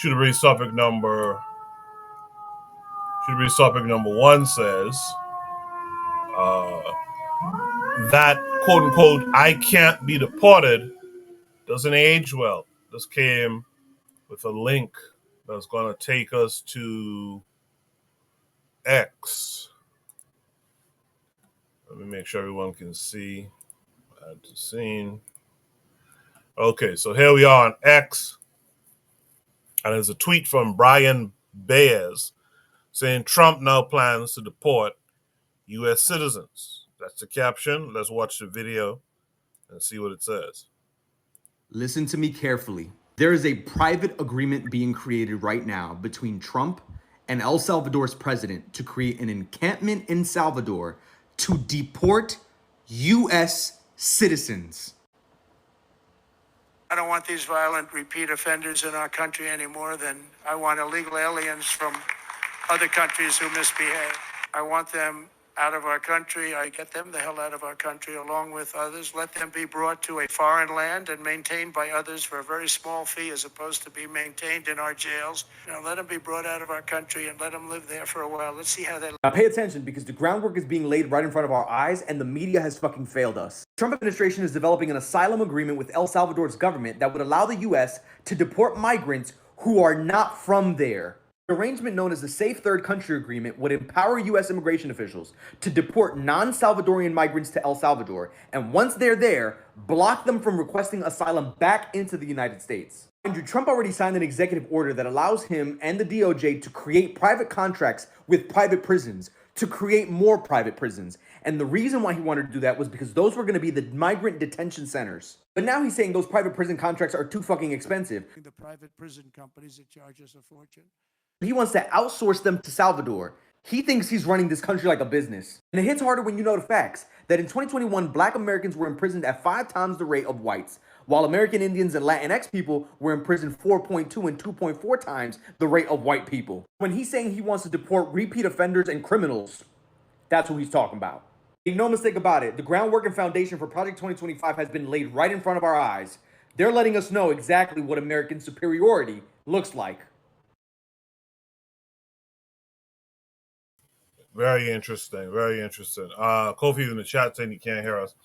should read topic number one says that quote unquote I can't be deported doesn't age well. This came with a link that's going to take us to X. Let me make sure everyone can see. Add to scene. Okay, so here we are on X. And there's a tweet from Brian Baez saying Trump now plans to deport U.S. citizens. That's the caption. Let's watch the video and see what it says. Listen to me carefully. There is a private agreement being created right now between Trump and El Salvador's president to create an encampment in Salvador to deport U.S. citizens. I don't want these violent repeat offenders in our country any more than I want illegal aliens from other countries who misbehave. I want them out of our country. I get them the hell out of our country along with others. Let them be brought to a foreign land and maintained by others for a very small fee as opposed to be maintained in our jails. Let them be brought out of our country and let them live there for a while. Let's see how they... Now pay attention because the groundwork is being laid right in front of our eyes and the media has fucking failed us. The Trump administration is developing an asylum agreement with El Salvador's government that would allow the U.S. to deport migrants who are not from there. The arrangement known as the Safe Third Country Agreement would empower U.S. immigration officials to deport non-Salvadorian migrants to El Salvador, and once they're there, block them from requesting asylum back into the United States. Andrew, Trump already signed an executive order that allows him and the DOJ to create private contracts with private prisons, to create more private prisons. And the reason why he wanted to do that was because those were going to be the migrant detention centers. But now he's saying those private prison contracts are too fucking expensive. The private prison companies that charge us a fortune. He wants to outsource them to Salvador. He thinks he's running this country like a business. And it hits harder when you know the facts, that in 2021, Black Americans were imprisoned at 5 times the rate of whites, while American Indians and Latinx people were imprisoned 4.2 and 2.4 times the rate of white people. When he's saying he wants to deport repeat offenders and criminals, that's what he's talking about. Make no mistake about it, the groundwork and foundation for Project 2025 has been laid right in front of our eyes. They're letting us know exactly what American superiority looks like. Very interesting. Very interesting. Kofi's in the chat saying he can't hear us.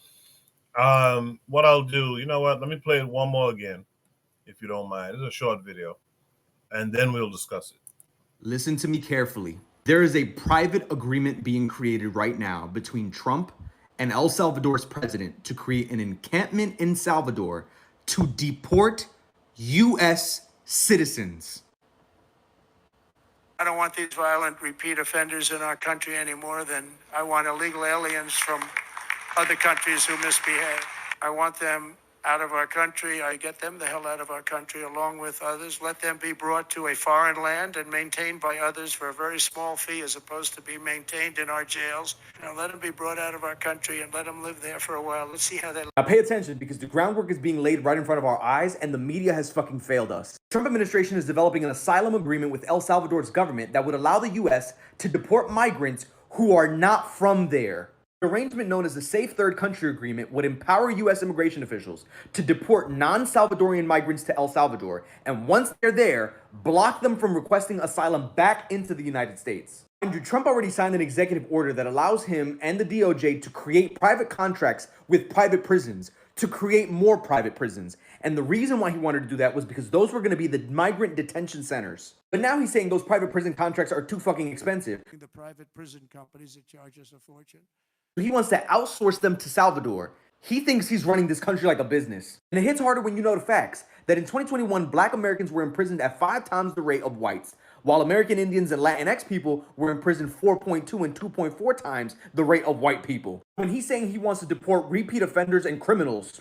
What I'll do, you know what? Let me play it one more again, if you don't mind. It's a short video, and then we'll discuss it. Listen to me carefully. There is a private agreement being created right now between Trump and El Salvador's president to create an encampment in Salvador to deport U.S. citizens. I don't want these violent repeat offenders in our country any more than I want illegal aliens from other countries who misbehave. I want them out of our country. I get them the hell out of our country along with others. Let them be brought to a foreign land and maintained by others for a very small fee as opposed to be maintained in our jails. Let them be brought out of our country and let them live there for a while. Let's see how they... Now pay attention because the groundwork is being laid right in front of our eyes and the media has fucking failed us. The Trump administration is developing an asylum agreement with El Salvador's government that would allow the U.S. to deport migrants who are not from there. The arrangement known as the Safe Third Country Agreement would empower U.S. immigration officials to deport non-Salvadorian migrants to El Salvador, and once they're there, block them from requesting asylum back into the United States. Andrew, Trump already signed an executive order that allows him and the DOJ to create private contracts with private prisons, to create more private prisons. And the reason why he wanted to do that was because those were going to be the migrant detention centers. But now he's saying those private prison contracts are too fucking expensive. The private prison companies that charge us a fortune. He wants to outsource them to Salvador. He thinks he's running this country like a business. And it hits harder when you know the facts, that in 2021, Black Americans were imprisoned at 5 times the rate of whites, while American Indians and Latinx people were imprisoned 4.2 and 2.4 times the rate of white people. When he's saying he wants to deport repeat offenders and criminals,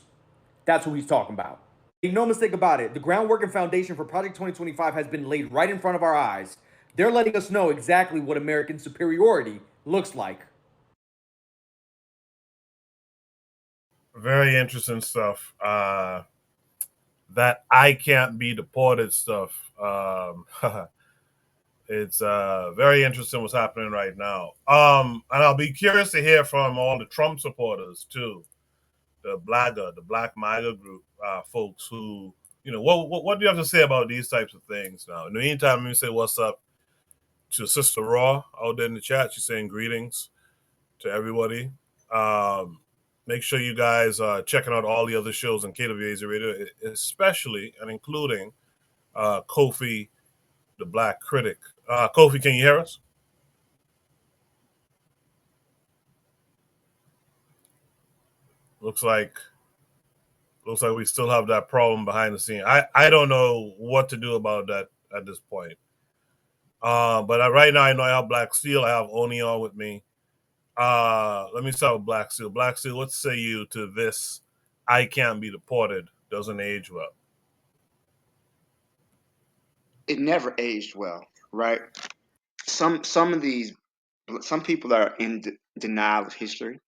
that's what he's talking about. Make no mistake about it, the groundwork and foundation for Project 2025 has been laid right in front of our eyes. They're letting us know exactly what American superiority looks like. Very interesting stuff. That I can't be deported stuff. It's very interesting what's happening right now. And I'll be curious to hear from all the Trump supporters too, the Black MAGA group folks who what do you have to say about these types of things now? In the meantime, let me say what's up to Sister Raw out there in the chat. She's saying greetings to everybody. Make sure you guys are checking out all the other shows on KWAZ Radio, especially and including Kofi the Black Critic. Kofi, can you hear us? Looks like we still have that problem behind the scene. I don't know what to do about that at this point. But right now I know I have Black Steel. I have Oni on with me. Let me start with Black Steel. Black Steel, what say you to this? I can't be deported. Doesn't age well. It never aged well, right? Some people are in denial of history.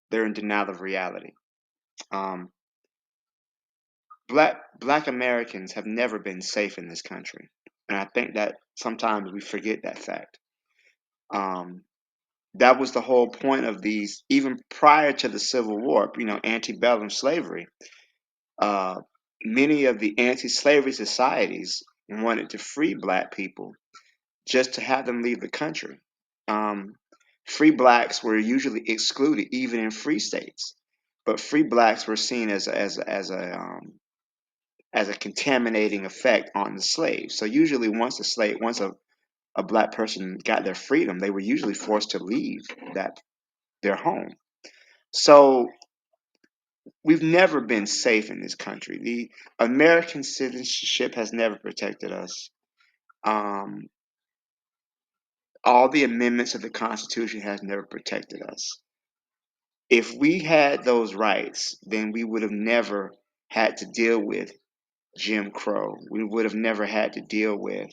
They're in denial of reality. Black Americans have never been safe in this country, and I think that sometimes we forget that fact. That was the whole point of these, even prior to the Civil War. Antebellum slavery. Many of the anti-slavery societies wanted to free Black people just to have them leave the country. Free Blacks were usually excluded, even in free states. But free Blacks were seen as a contaminating effect on the slaves. So usually, once a Black person got their freedom, they were usually forced to leave their home. So we've never been safe in this country. The American citizenship has never protected us. All the amendments of the Constitution has never protected us. If we had those rights, then we would have never had to deal with Jim Crow. We would have never had to deal with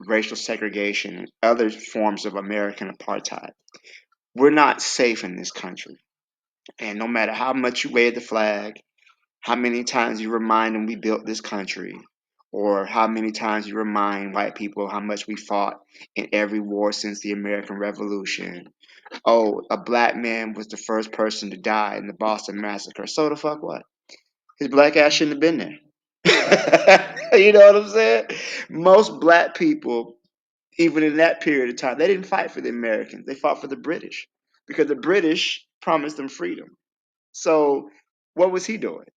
racial segregation and other forms of American apartheid. We're not safe in this country. And no matter how much you wave the flag, how many times you remind them we built this country, or how many times you remind white people how much we fought in every war since the American Revolution. Oh, a Black man was the first person to die in the Boston Massacre. So the fuck what? His Black ass shouldn't have been there. You know what I'm saying? Most Black people, even in that period of time, they didn't fight for the Americans. They fought for the British because the British promised them freedom. So what was he doing?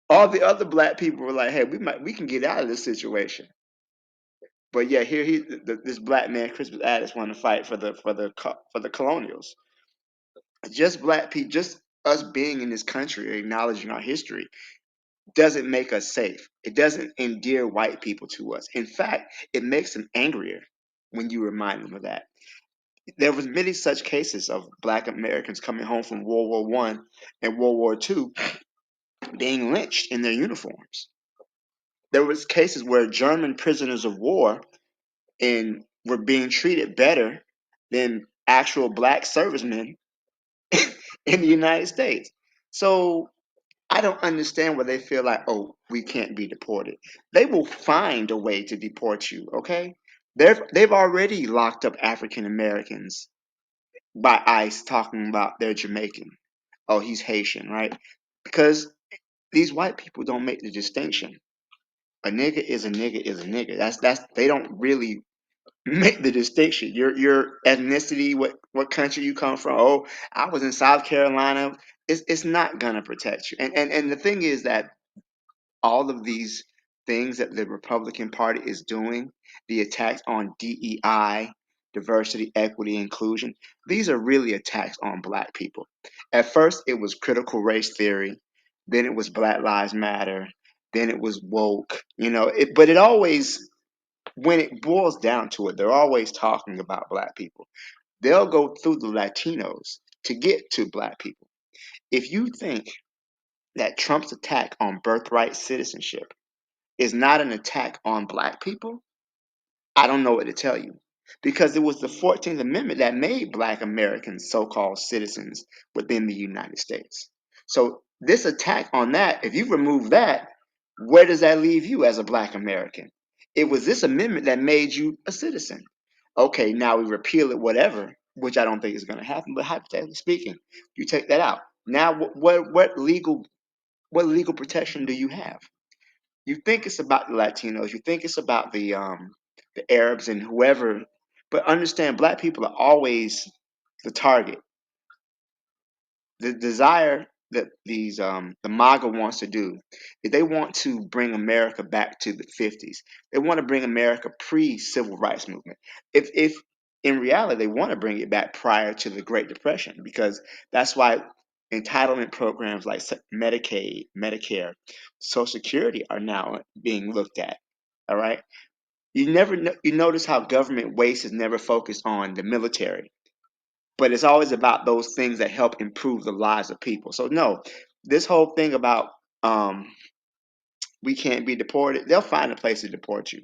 All the other Black people were like, "Hey, we can get out of this situation." But yeah, here this Black man, Crispus Attucks, wanted to fight for the colonials. Just Black people, just us being in this country, acknowledging our history, doesn't make us safe. It doesn't endear white people to us. In fact, it makes them angrier when you remind them of that. There was many such cases of Black Americans coming home from World War One and World War Two being lynched in their uniforms. There was cases where German prisoners of war were being treated better than actual Black servicemen in the United States. So I don't understand why they feel like, oh, we can't be deported. They will find a way to deport you, okay? They've already locked up African Americans by ICE talking about they're Jamaican. Oh, he's Haitian, right? Because these white people don't make the distinction. A nigga is a nigga is a nigga. That's they don't really make the distinction. Your ethnicity, what country you come from. Oh, I was in South Carolina. It's not gonna protect you. And the thing is that all of these things that the Republican Party is doing, the attacks on DEI, diversity, equity, inclusion, these are really attacks on Black people. At first, it was critical race theory, then it was Black Lives Matter, then it was woke. But it always, when it boils down to it, they're always talking about Black people. They'll go through the Latinos to get to Black people. If you think that Trump's attack on birthright citizenship is not an attack on Black people, I don't know what to tell you. Because it was the 14th Amendment that made Black Americans so called citizens within the United States. So, this attack on that, if you remove that, where does that leave you as a Black American? It was this amendment that made you a citizen. Okay, now we repeal it, whatever, which I don't think is going to happen, but hypothetically speaking, you take that out. Now, what legal what legal protection do you have? You think it's about the Latinos, you think it's about the Arabs and whoever, but understand black people are always the target. The desire that these the MAGA wants to do is they want to bring America back to the 50s. They want to bring America pre-civil rights movement. If in reality they want to bring it back prior to the Great Depression, because that's why entitlement programs like Medicaid, Medicare, Social Security are now being looked at. All right. You notice how government waste is never focused on the military, but it's always about those things that help improve the lives of people. So no, this whole thing about um, we can't be deported, they'll find a place to deport you.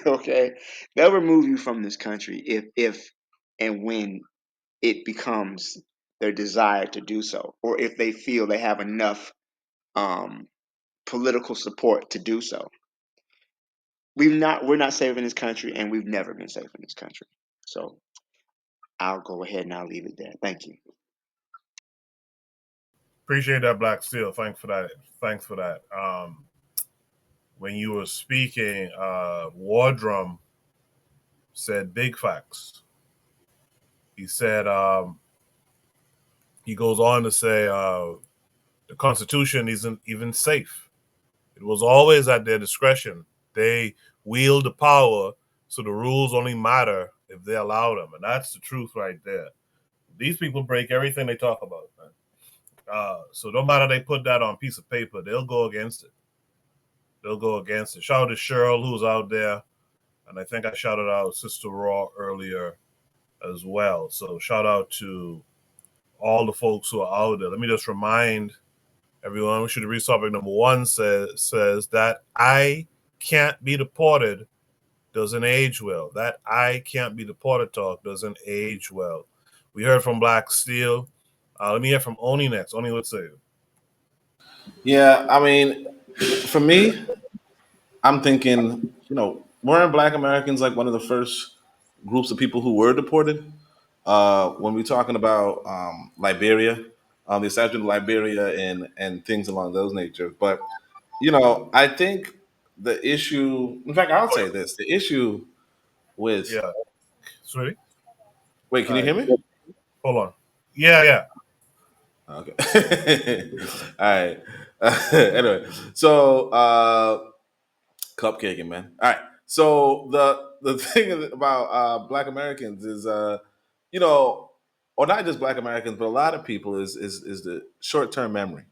Okay, they'll remove you from this country if and when it becomes their desire to do so, or if they feel they have enough um, political support to do so. We're not safe in this country, and we've never been safe in this country. So I'll go ahead and I'll leave it there. Thank you. Appreciate that, Black Steel. Thanks for that. When you were speaking, Wardrum said big facts. He said he goes on to say the Constitution isn't even safe. It was always at their discretion. They wield the power, so the rules only matter if they allow them, and that's the truth right there. These people break everything they talk about, man. So no matter they put that on a piece of paper, they'll go against it. Shout out to Cheryl, who's out there, and I think I shouted out Sister Raw earlier as well. So shout out to all the folks who are out there. Let me just remind everyone, we should read topic number 1 says that I can't be deported doesn't age well. That I can't be deported talk doesn't age well. We heard from Black Steel. Let me hear from Oni next. Oni, let's say. Yeah, I mean, for me, I'm thinking, weren't Black Americans like one of the first groups of people who were deported? When we're talking about Liberia, the establishment of Liberia and things along those nature. But I think the issue. In fact, I'll say this: the issue with. Yeah. Sweetie? Wait, can All you right. hear me? Hold on. Yeah. Okay. All right. Anyway, so cupcaking, man. All right. So the thing about Black Americans is, or not just Black Americans, but a lot of people is the short term memory.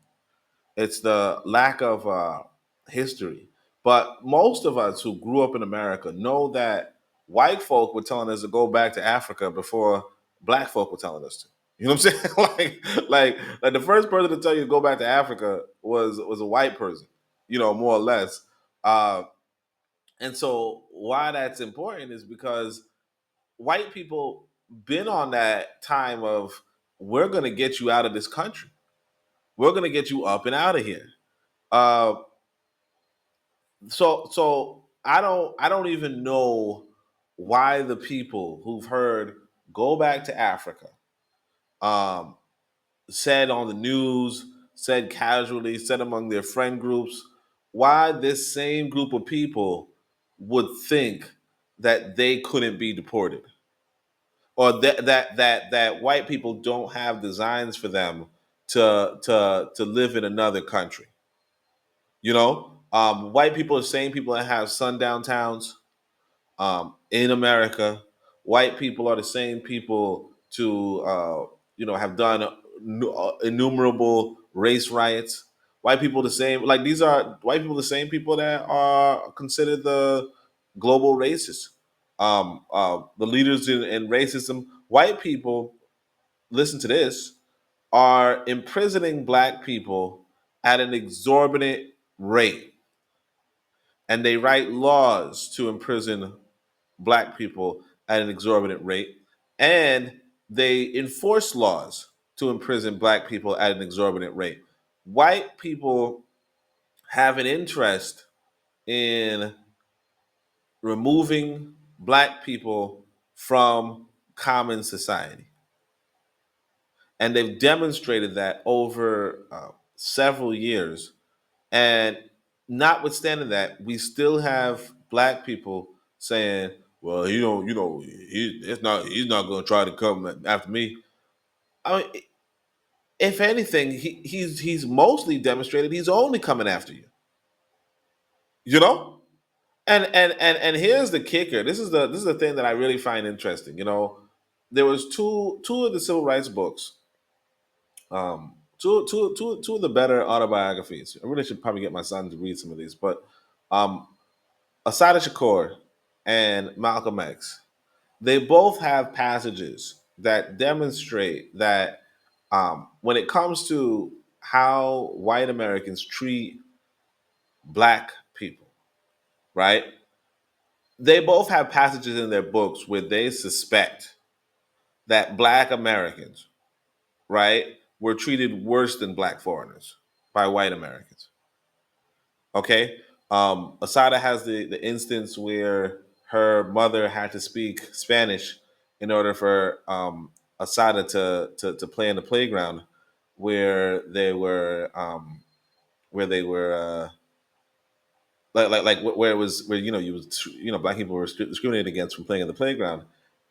It's the lack of history. But most of us who grew up in America know that white folk were telling us to go back to Africa before Black folk were telling us to. You know what I'm saying? like the first person to tell you to go back to Africa was a white person. More or less. And so why that's important is because white people been on that time of we're going to get you out of this country. We're going to get you up and out of here. Uh, so I don't even know why the people who've heard go back to Africa, um, said on the news, said casually, said among their friend groups, why this same group of people would think that they couldn't be deported, or that white people don't have designs for them to live in another country. White people are the same people that have sundown towns in America. White people are the same people to have done innumerable race riots. White people the same, like these are white people the same people that are considered the global racists, the leaders in racism. White people, listen to this, are imprisoning Black people at an exorbitant rate, and they write laws to imprison Black people at an exorbitant rate, and they enforce laws to imprison Black people at an exorbitant rate. White people have an interest in removing Black people from common society, and they've demonstrated that over several years, and notwithstanding that, we still have black people saying, "Well, he's not going to try to come after me." I mean, if anything, he's mostly demonstrated he's only coming after you. You know, and here's the kicker. This is the thing that I really find interesting. There was two of the civil rights books, two of the better autobiographies. I really should probably get my son to read some of these, but um, Asada Shakur and Malcolm X, they both have passages that demonstrate that when it comes to how white Americans treat black people, right? They both have passages in their books where they suspect that black Americans, right, were treated worse than black foreigners by white Americans. Okay. Asada has the instance where her mother had to speak Spanish in order for Asada to play in the playground where they were where it was where black people were discriminated against from playing in the playground.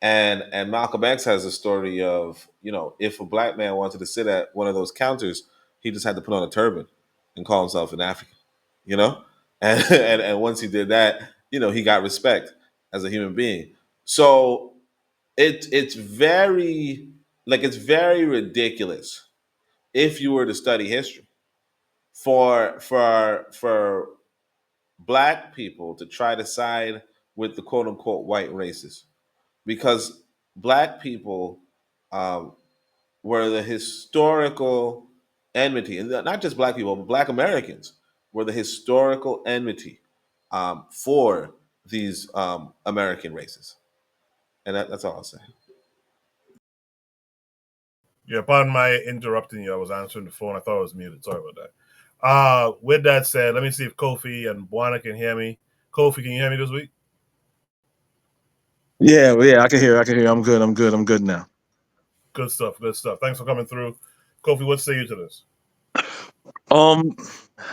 And Malcolm X has a story of, if a black man wanted to sit at one of those counters, he just had to put on a turban and call himself an African, you know? And and once he did that, he got respect as a human being. So it's very ridiculous if you were to study history for black people to try to side with the quote unquote white races, because black people um, were the historical enmity, and not just black people, but black Americans were the historical enmity for these American races. And that's all I'll say. Yeah, pardon my interrupting you. I was answering the phone. I thought I was muted. Sorry about that. With that said, let me see if Kofi and Buana can hear me. Kofi, can you hear me this week? Yeah, I can hear. I'm good now. Good stuff. Good stuff. Thanks for coming through. Kofi, what say you to this? Um,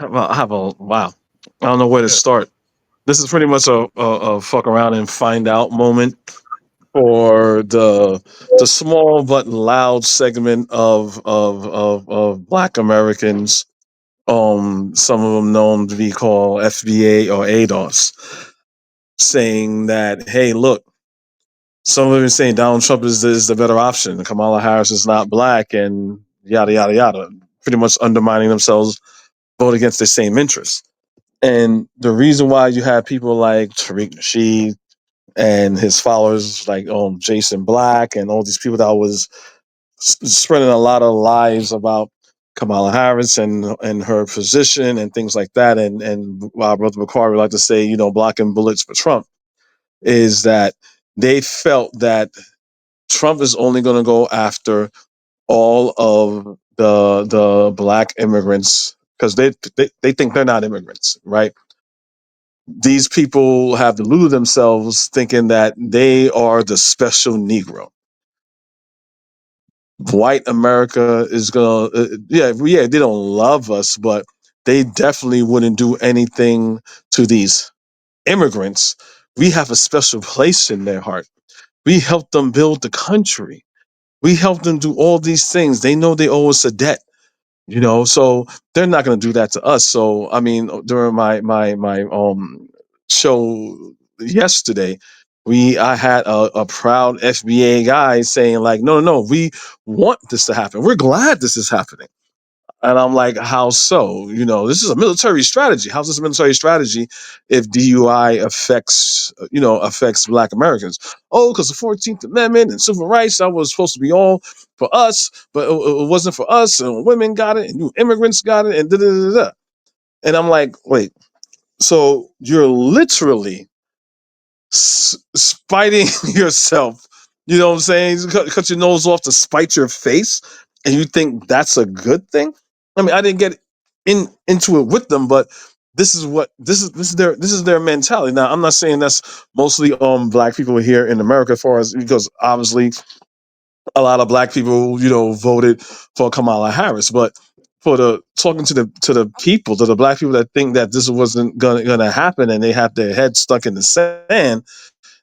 well, I have a wow. I don't know where to Yeah. start. This is pretty much a fuck around and find out moment for the small but loud segment of Black Americans. Some of them known to be called FBA or ADOS, saying that, hey, look, some of them saying Donald Trump is the better option. Kamala Harris is not black, and yada yada yada. Pretty much undermining themselves, vote against the same interests. And the reason why you have people like Tariq Nasheed and his followers like Jason Black and all these people that was spreading a lot of lies about Kamala Harris and her position and things like that, and Brother Bakari would like to say, blocking bullets for Trump, is that they felt that Trump is only going to go after all of the black immigrants because they think they're not immigrants, right? These people have deluded themselves thinking that they are the special Negro. White America is gonna, they don't love us, but they definitely wouldn't do anything to these immigrants. We have a special place in their heart. We helped them build the country. We helped them do all these things. They know they owe us a debt. So they're not going to do that to us. So I mean, during my show yesterday, I had a proud FBA guy saying like, no, we want this to happen, we're glad this is happening. And I'm like, how so? This is a military strategy. How's this a military strategy if DUI affects Black Americans? Oh, because the 14th Amendment and civil rights, that was supposed to be all for us, but it wasn't for us. And women got it, and new immigrants got it, and da da da da. And I'm like, wait, so you're literally spiting yourself, you know what I'm saying? Cut your nose off to spite your face, and you think that's a good thing? I mean, I didn't get into it with them, but this is their mentality. Now, I'm not saying that's mostly black people here in America, as far as, because obviously a lot of black people, voted for Kamala Harris, but for the talking to the people, to the black people that think that this wasn't gonna happen and they have their heads stuck in the sand.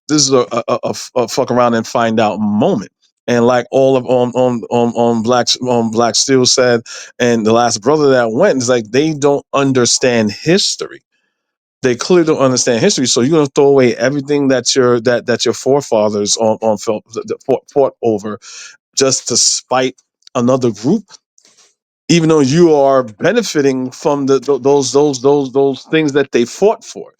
This is a fuck around and find out moment. And like all of Black Steel said, and the last brother that went is like they don't understand history. They clearly don't understand history. So you're gonna throw away everything that your forefathers fought over just to spite another group, even though you are benefiting from those things that they fought for.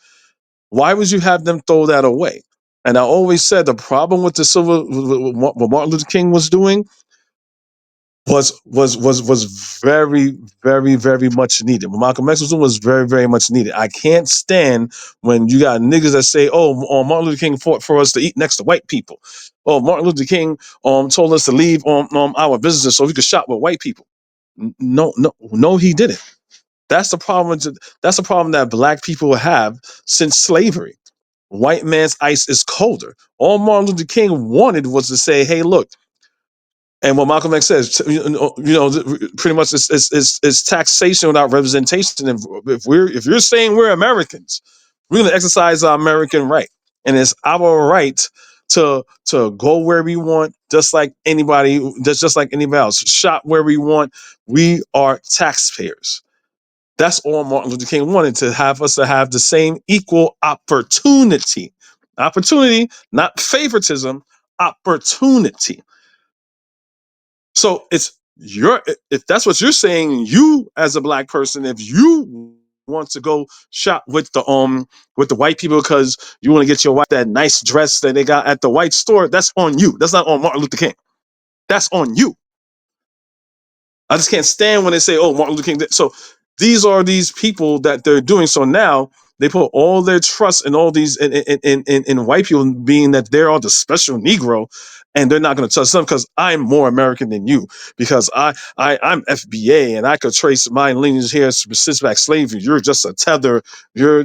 Why would you have them throw that away? And I always said the problem with the civil, what Martin Luther King was doing was very, very, very much needed. What Malcolm X was doing was very, very much needed. I can't stand when you got niggas that say, "Oh, Martin Luther King fought for us to eat next to white people." Oh, Martin Luther King told us to leave our businesses so we could shop with white people. No, he didn't. That's the problem. That's the problem that black people have since slavery. White man's ice is colder. All Martin Luther King wanted was to say, "Hey, look." And what Malcolm X says, pretty much it's taxation without representation. And if you're saying we're Americans, we're going to exercise our American right, and it's our right to go where we want, just like anybody, just like anybody else. Shop where we want. We are taxpayers. That's all Martin Luther King wanted, to have us to have the same equal opportunity. Opportunity, not favoritism, opportunity. So it's if that's what you're saying, you as a black person, if you want to go shop with the white people because you want to get your wife that nice dress that they got at the white store, that's on you. That's not on Martin Luther King. That's on you. I just can't stand when they say, "Oh, Martin Luther King." So these people that they're doing. So now they put all their trust in all these in white people, being that they're all the special Negro, and they're not going to touch them because I'm more American than you, because I'm FBA and I could trace my lineage here since back slavery. You're just a tether. You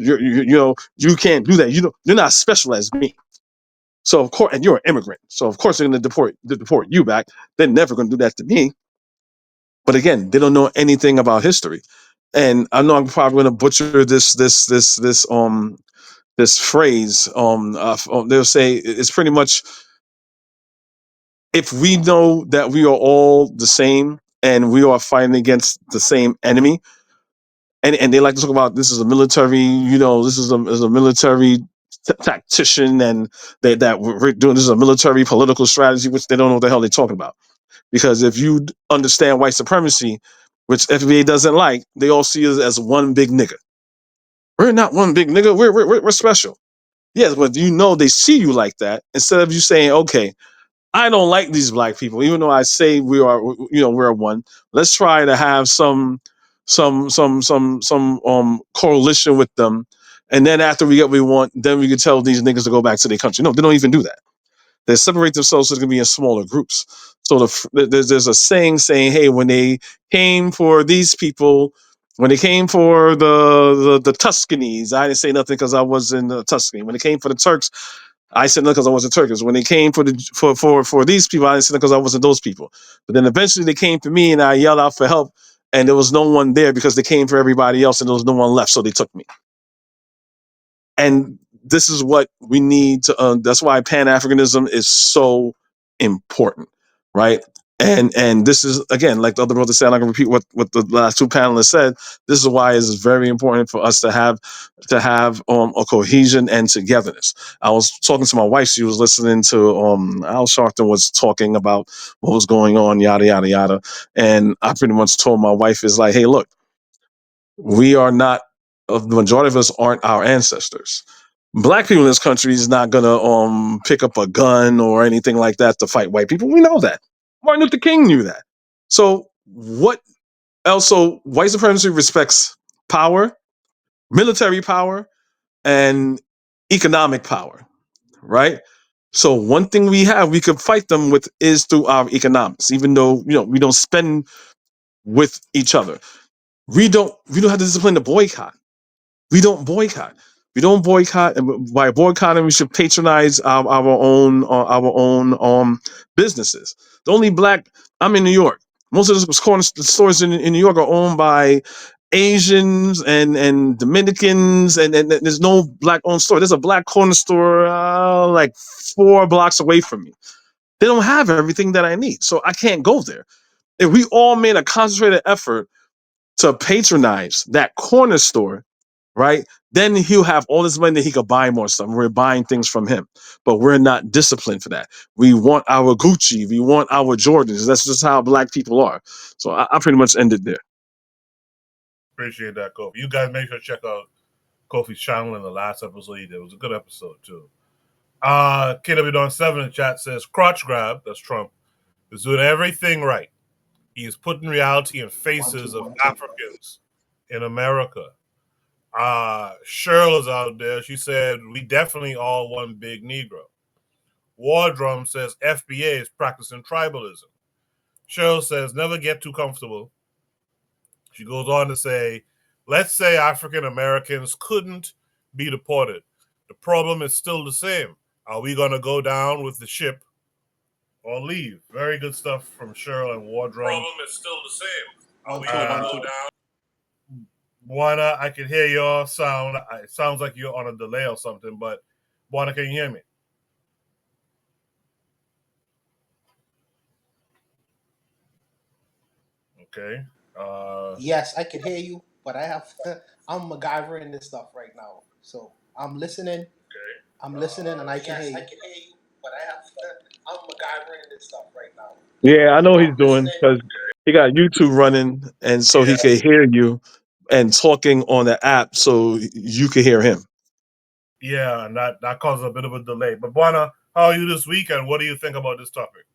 can't do that. You're not special as me. So of course, and you're an immigrant. So of course they're going to deport you back. They're never going to do that to me. But again, they don't know anything about history. And I know I'm probably going to butcher this phrase. They'll say it's pretty much, if we know that we are all the same and we are fighting against the same enemy, and they like to talk about this is a military, this is a military tactician, and that we're doing, this is a military political strategy, which they don't know what the hell they're talking about. Because if you understand white supremacy, which FBA doesn't like, they all see us as one big nigga. We're not one big nigga. We're special. Yes, but they see you like that. Instead of you saying, "Okay, I don't like these black people, even though I say we're one. Let's try to have some coalition with them, and then after we get what we want, then we can tell these niggas to go back to their country." No, they don't even do that. They separate themselves so they can be in smaller groups. So there's a saying, "Hey, when they came for these people, when they came for the Tuscanies, I didn't say nothing because I was in Tuscany. When they came for the Turks, I said nothing because I wasn't Turkish. When they came for these people, I didn't say nothing because I wasn't those people." But then eventually they came for me, and I yelled out for help, and there was no one there because they came for everybody else, and there was no one left, so they took me. And this is what we need to. That's why Pan-Africanism is so important, right? And this is, again, like the other brother said, I'm not gonna repeat what the last two panelists said. This is why it's very important for us to have a cohesion and togetherness. I was talking to my wife; she was listening to Al Sharpton was talking about what was going on, yada yada yada, and I pretty much told my wife, is like, "Hey, look, we are not. The majority of us aren't our ancestors. Black people in this country is not gonna pick up a gun or anything like that to fight white people. We know that. Martin Luther King knew that. So what else? So white supremacy respects power, military power, and economic power, right? So one thing we could fight them with is through our economics, even though we don't spend with each other. We don't have the discipline to boycott. We don't boycott. We don't boycott, and by boycotting, we should patronize our own businesses. The only black. I'm in New York. Most of the corner stores in New York are owned by Asians and Dominicans, and there's no black-owned store. There's a black corner store like 4 blocks away from me. They don't have everything that I need, so I can't go there. If we all made a concentrated effort to patronize that corner store, right, then he'll have all this money that he could buy more stuff. We're buying things from him, but we're not disciplined for that. We want our Gucci, we want our Jordans. That's just how black people are. So I pretty much ended there. Appreciate that, Kofi. You guys make sure to check out Kofi's channel in the last episode he did. It was a good episode, too. KW7 in the chat says, crotch grab, that's Trump, is doing everything right. He is putting reality in faces of Africans in America. Cheryl is out there. She said, we definitely all one big Negro. War Drum says, FBA is practicing tribalism. Cheryl says, never get too comfortable. She goes on to say, let's say African Americans couldn't be deported. The problem is still the same. Are we going to go down with the ship or leave? Very good stuff from Cheryl and War Drum. The problem is still the same. Are we going to go down? Buana, I can hear your sound. It sounds like you're on a delay or something, but Buana, can you hear me? Okay. Yes, I can hear you, but I'm MacGyvering this stuff right now. So I'm listening. Okay. I'm listening and I can hear you. I can hear you, but I'm MacGyvering this stuff right now. Yeah, I know what he's doing because he got YouTube running, and so he can hear you and talking on the app, so you can hear him. Yeah, and that causes a bit of a delay. But Buana, how are you this week, and what do you think about this topic?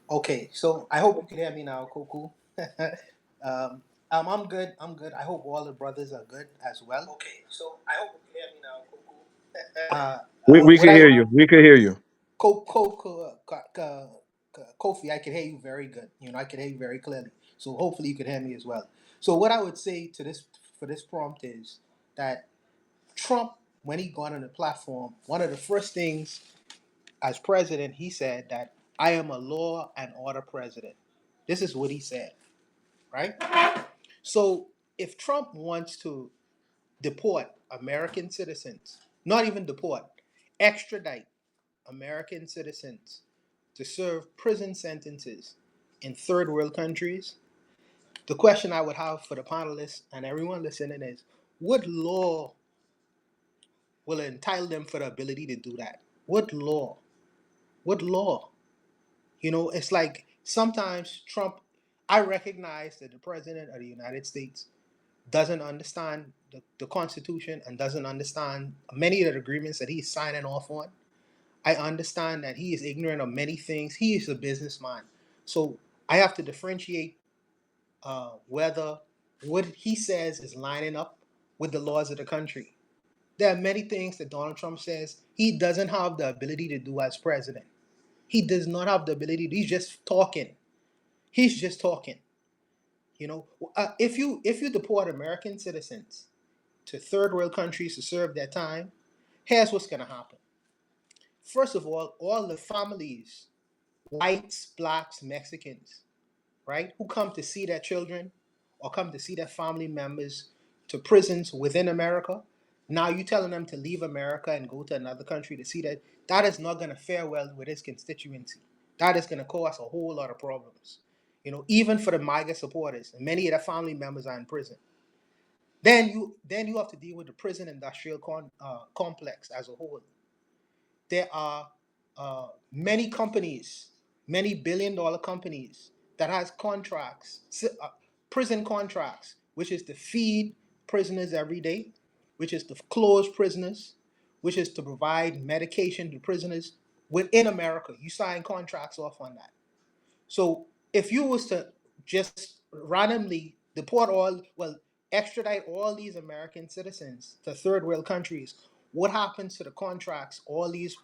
Okay, so I hope you can hear me now, Cool. I'm good. I hope all the brothers are good as well. Okay, so I hope you can hear me now, We can hear you. We can hear you. Kofi, I can hear you very good. I can hear you very clearly. So hopefully you can hear me as well. So what I would say to this for this prompt is that Trump, when he got on the platform, one of the first things as president, he said that I am a law and order president. This is what he said, right? So if Trump wants to deport American citizens, not even deport, extradite American citizens to serve prison sentences in third world countries, the question I would have for the panelists and everyone listening is, what law will entitle them for the ability to do that? What law? What law? It's like sometimes Trump, I recognize that the president of the United States doesn't understand the Constitution and doesn't understand many of the agreements that he's signing off on. I understand that he is ignorant of many things. He is a businessman. So I have to differentiate whether what he says is lining up with the laws of the country. There are many things that Donald Trump says he doesn't have the ability to do as president. He does not have the ability. He's just talking. He's just talking. If you deport American citizens to third world countries to serve their time, here's what's going to happen. First of all the families, whites, blacks, Mexicans, right, who come to see their children or come to see their family members to prisons within America, now you're telling them to leave America and go to another country to see that. That is not going to fare well with his constituency. That is going to cause a whole lot of problems. Even for the MAGA supporters, and many of their family members are in prison. Then you have to deal with the prison industrial complex as a whole. There are many companies, many billion-dollar companies that has contracts, prison contracts, which is to feed prisoners every day, which is to close prisoners, which is to provide medication to prisoners within America. You sign contracts off on that. So if you was to just randomly extradite all these American citizens to third world countries, what happens to the contracts all these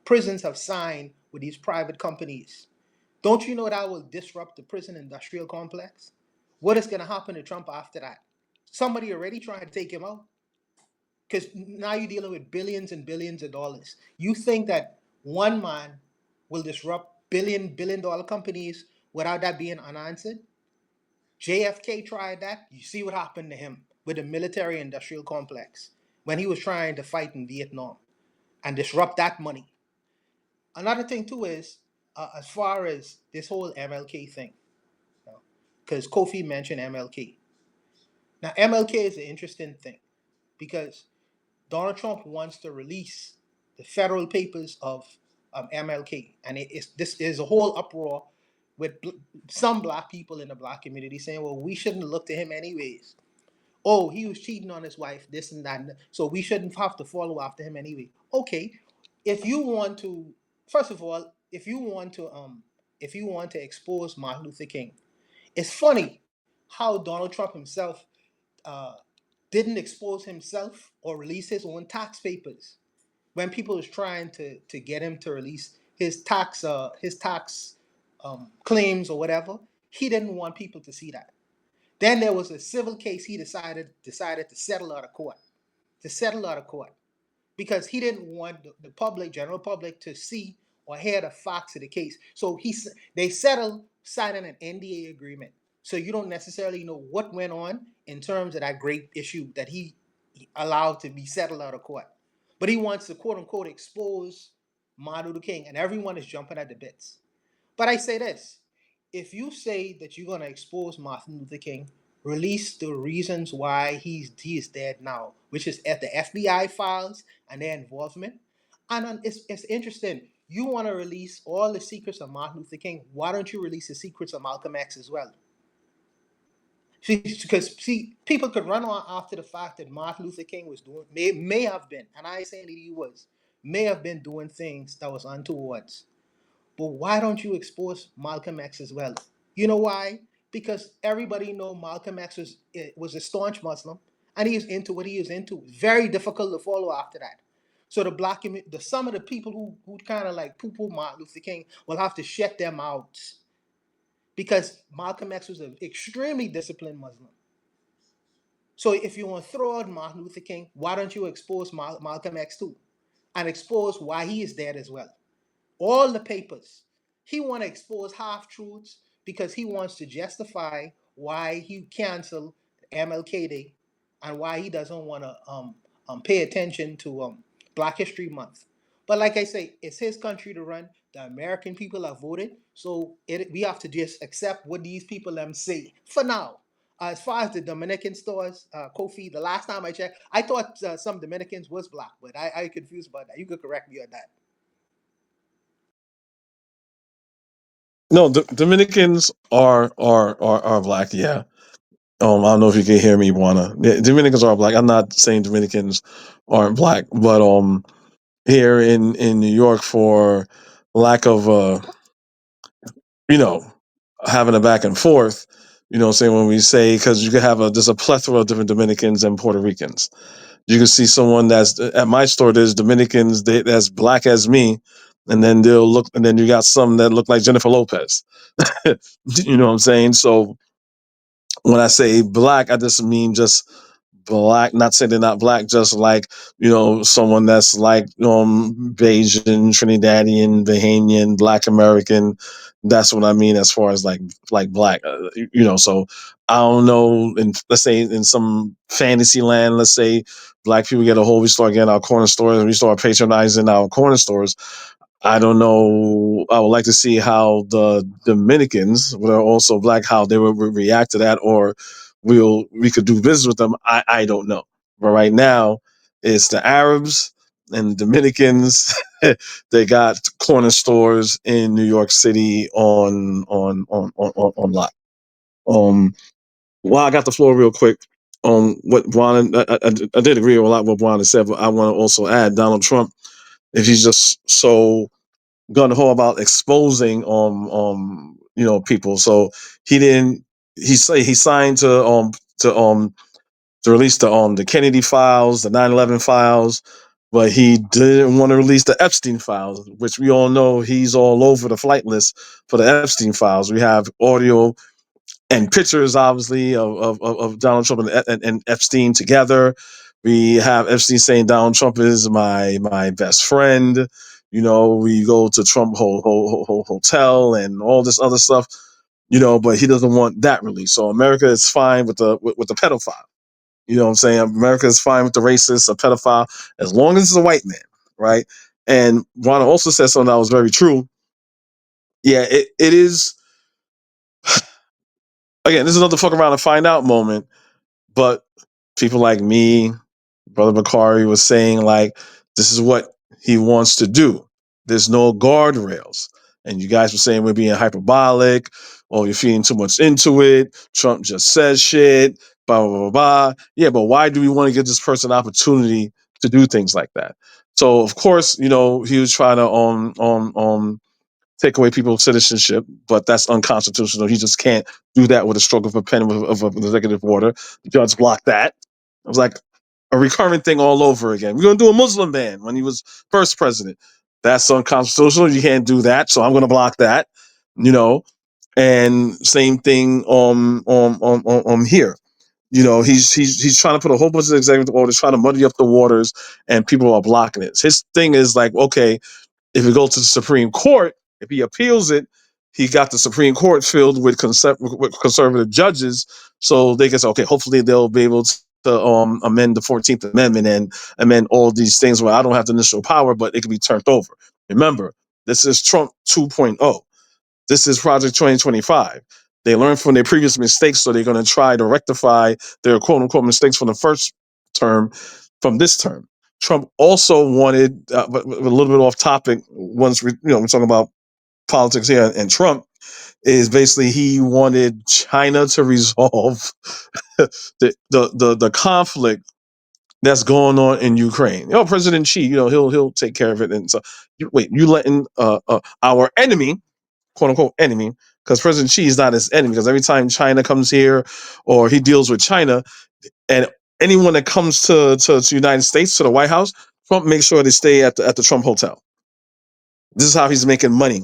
prisons have signed with these private companies? Don't you know that will disrupt the prison industrial complex? What is going to happen to Trump after that? Somebody already trying to take him out. Because now you're dealing with billions and billions of dollars. You think that one man will disrupt billion dollar companies without that being unanswered? JFK tried that. You see what happened to him with the military industrial complex when he was trying to fight in Vietnam and disrupt that money. Another thing too is as far as this whole MLK thing, because Kofi mentioned MLK. Now MLK is an interesting thing because Donald Trump wants to release the federal papers of MLK, and this is a whole uproar with some black people in the black community saying, "Well, we shouldn't look to him anyways. Oh, he was cheating on his wife, this and that, so we shouldn't have to follow after him anyway." Okay, if you want to, first of all, if you want to expose Martin Luther King, it's funny how Donald Trump himself uh, didn't expose himself or release his own tax papers when people was trying to get him to release his tax claims or whatever. He didn't want people to see that. Then there was a civil case he decided to settle out of court, because he didn't want the public, general public, to see or hear the facts of the case. So they settled signing an NDA agreement. So you don't necessarily know what went on in terms of that great issue that he allowed to be settled out of court. But he wants to quote unquote expose Martin Luther King, and everyone is jumping at the bits. But I say this: if you say that you're going to expose Martin Luther King, release the reasons why he is dead now, which is at the FBI files and their involvement. And it's interesting. You want to release all the secrets of Martin Luther King. Why don't you release the secrets of Malcolm X as well? Because people could run on after the fact that Martin Luther King was doing, may have been, and I ain't saying that he was, may have been doing things that was untowards. But why don't you expose Malcolm X as well? You know why? Because everybody know Malcolm X was a staunch Muslim, and he is into what he is into. Very difficult to follow after that. So some of the people who kind of like poo-poo Martin Luther King will have to shut their mouths, because Malcolm X was an extremely disciplined Muslim. So if you want to throw out Martin Luther King, why don't you expose Malcolm X too, and expose why he is dead as well? All the papers. He want to expose half-truths because he wants to justify why he canceled MLK Day and why he doesn't want to pay attention to Black History Month. But like I say, it's his country to run. The American people have voted, so we have to just accept what these people say for now. As far as the Dominican stores, Kofi, the last time I checked, I thought some Dominicans was black, but I confused about that. You could correct me on that. No, Dominicans are black. Yeah. I don't know if you can hear me, Juana. Yeah, Dominicans are black. I'm not saying Dominicans aren't black, but here in New York, for lack of you know, having a back and forth, saying when we say, because you could have there's a plethora of different Dominicans and Puerto Ricans. You can see someone that's at my store. There's Dominicans that's black as me, and then and then you got some that look like Jennifer Lopez. You know what I'm saying? So when I say black, I just mean just black, not saying they're not black, just like, someone that's like Bayesian, Trinidadian, Bahamian, Black American. That's what I mean as far as like black, so I don't know, let's say in some fantasy land, let's say black people get a hold, we start getting our corner stores and we start patronizing our corner stores. I don't know. I would like to see how the Dominicans, who are also black, how they would react to that, or we could do business with them. I don't know. But right now, it's the Arabs and the Dominicans. They got corner stores in New York City on lot. Well, I got the floor real quick. What Juan, I did agree with a lot what Juan said, but I want to also add Donald Trump, if he's just so gun ho about exposing people. So he signed to release the Kennedy files, the 9/11 files, but he didn't want to release the Epstein files, which we all know he's all over the flight list for the Epstein files. We have audio and pictures, obviously, of Donald Trump and Epstein together. We have Epstein saying Donald Trump is my best friend. We go to Trump hotel and all this other stuff. But he doesn't want that release. So America is fine with the pedophile. You know what I'm saying? America is fine with the racist, a pedophile, as long as it's a white man, right? And Ron also said something that was very true. Yeah, it is. Again, this is another fuck around and find out moment. But people like me, Brother Bakari was saying, like, this is what he wants to do. There's no guardrails. And you guys were saying we're being hyperbolic, or you're feeding too much into it. Trump just says shit, blah, blah, blah, blah. Yeah, but why do we want to give this person an opportunity to do things like that? So, of course, he was trying to take away people's citizenship, but that's unconstitutional. He just can't do that with a stroke of a pen of an executive order. The judge blocked that. It was like a recurrent thing all over again. We're going to do a Muslim ban when he was first president. That's unconstitutional. You can't do that, so I'm going to block that. And same thing here. He's trying to put a whole bunch of executive orders, trying to muddy up the waters, and people are blocking it. His thing is like, okay, if it goes to the Supreme Court, if he appeals it, he got the Supreme Court filled with conservative judges, so they can say, okay, hopefully they'll be able to amend the 14th Amendment and amend all these things where I don't have the initial power, but it can be turned over. Remember, this is Trump 2.0. This is Project 2025. They learned from their previous mistakes, so they're going to try to rectify their quote-unquote mistakes from the first term from this term. Trump also wanted, but a little bit off topic, once we're talking about politics here, and Trump is basically he wanted China to resolve the conflict that's going on in Ukraine. President Xi, he'll take care of it. And so, you letting our enemy, quote unquote enemy, because President Xi is not his enemy, because every time China comes here or he deals with China, and anyone that comes to the United States, to the White House, Trump makes sure they stay at the Trump hotel. This is how he's making money,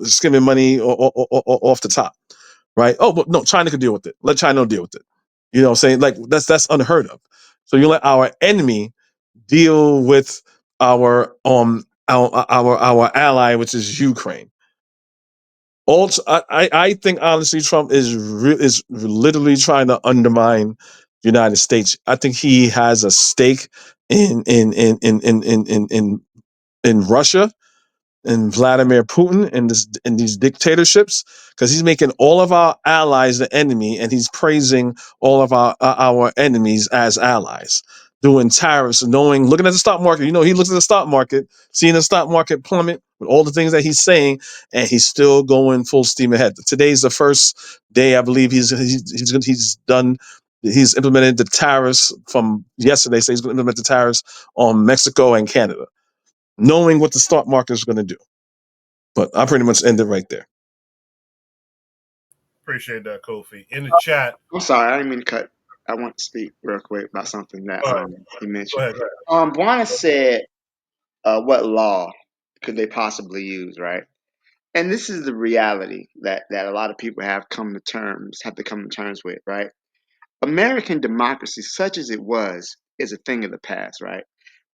skimming money off the top, right? Oh, but no, China can deal with it. Let China deal with it. You know what I'm saying? Like, that's unheard of. So you let our enemy deal with our ally, which is Ukraine. Also, I think honestly, Trump is literally trying to undermine the United States. I think he has a stake in Russia and Vladimir Putin and these dictatorships, because he's making all of our allies the enemy, and he's praising all of our enemies as allies, doing tariffs, looking at the stock market. He looks at the stock market, seeing the stock market plummet with all the things that he's saying, and he's still going full steam ahead. Today's the first day, I believe he's done. He's implemented the tariffs from yesterday, so he's going to implement the tariffs on Mexico and Canada, knowing what the stock market is going to do. But I pretty much end it right there. Appreciate that, Kofi. In the chat. I'm sorry, I didn't mean to cut. I want to speak real quick about something that you mentioned. Go ahead. Buana said, what law could they possibly use, right? And this is the reality that a lot of people have to come to terms with, right? American democracy, such as it was, is a thing of the past, right?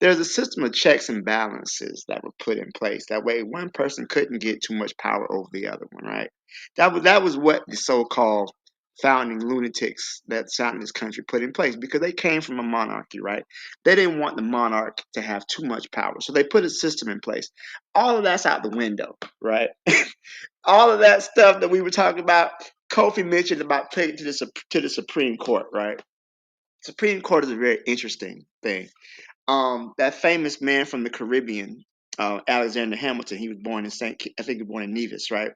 There's a system of checks and balances that were put in place. That way, one person couldn't get too much power over the other one, right? That was what the so-called founding lunatics that founded this country put in place, because they came from a monarchy, right? They didn't want the monarch to have too much power, so they put a system in place. All of that's out the window, right? All of that stuff that we were talking about, Kofi mentioned about taking to the Supreme Court, right? Supreme Court is a very interesting thing. That famous man from the Caribbean, Alexander Hamilton, he was born in I think he was born in Nevis, right?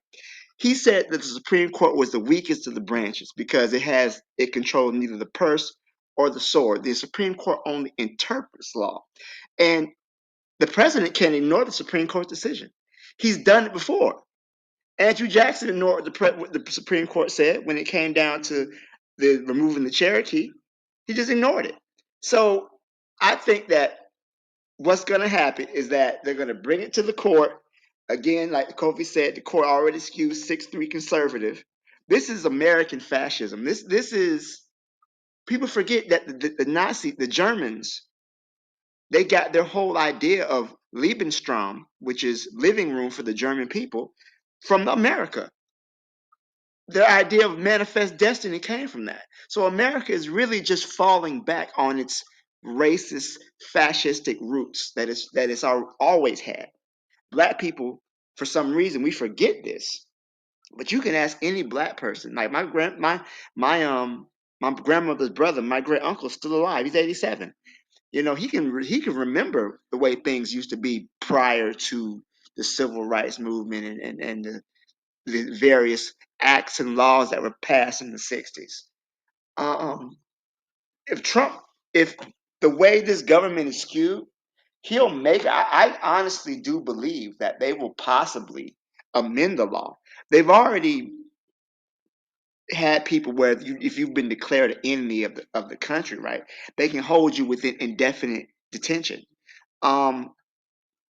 He said that the Supreme Court was the weakest of the branches because it controls neither the purse or the sword. The Supreme Court only interprets law, and the president can ignore the Supreme Court's decision. He's done it before. Andrew Jackson ignored what the Supreme Court said when it came down to the removing the Cherokee. He just ignored it. So I think that what's going to happen is that they're going to bring it to the court. Again, like Kofi said, the court already skews 6-3 conservative. This is American fascism. This is People forget that the Germans, they got their whole idea of Lebensraum, which is living room for the German people, from America. Their idea of manifest destiny came from that. So America is really just falling back on its racist, fascistic roots that it's always had. Black people, for some reason, we forget this. But you can ask any black person. Like my grandmother's brother, my great uncle's still alive. He's 87. You know, he can remember the way things used to be prior to the civil rights movement and the various acts and laws that were passed in the 60s. Um, if Trump, if the way this government is skewed, he'll make. I honestly do believe that they will possibly amend the law. They've already had people where if you've been declared an enemy of the country, right, they can hold you within indefinite detention. Um,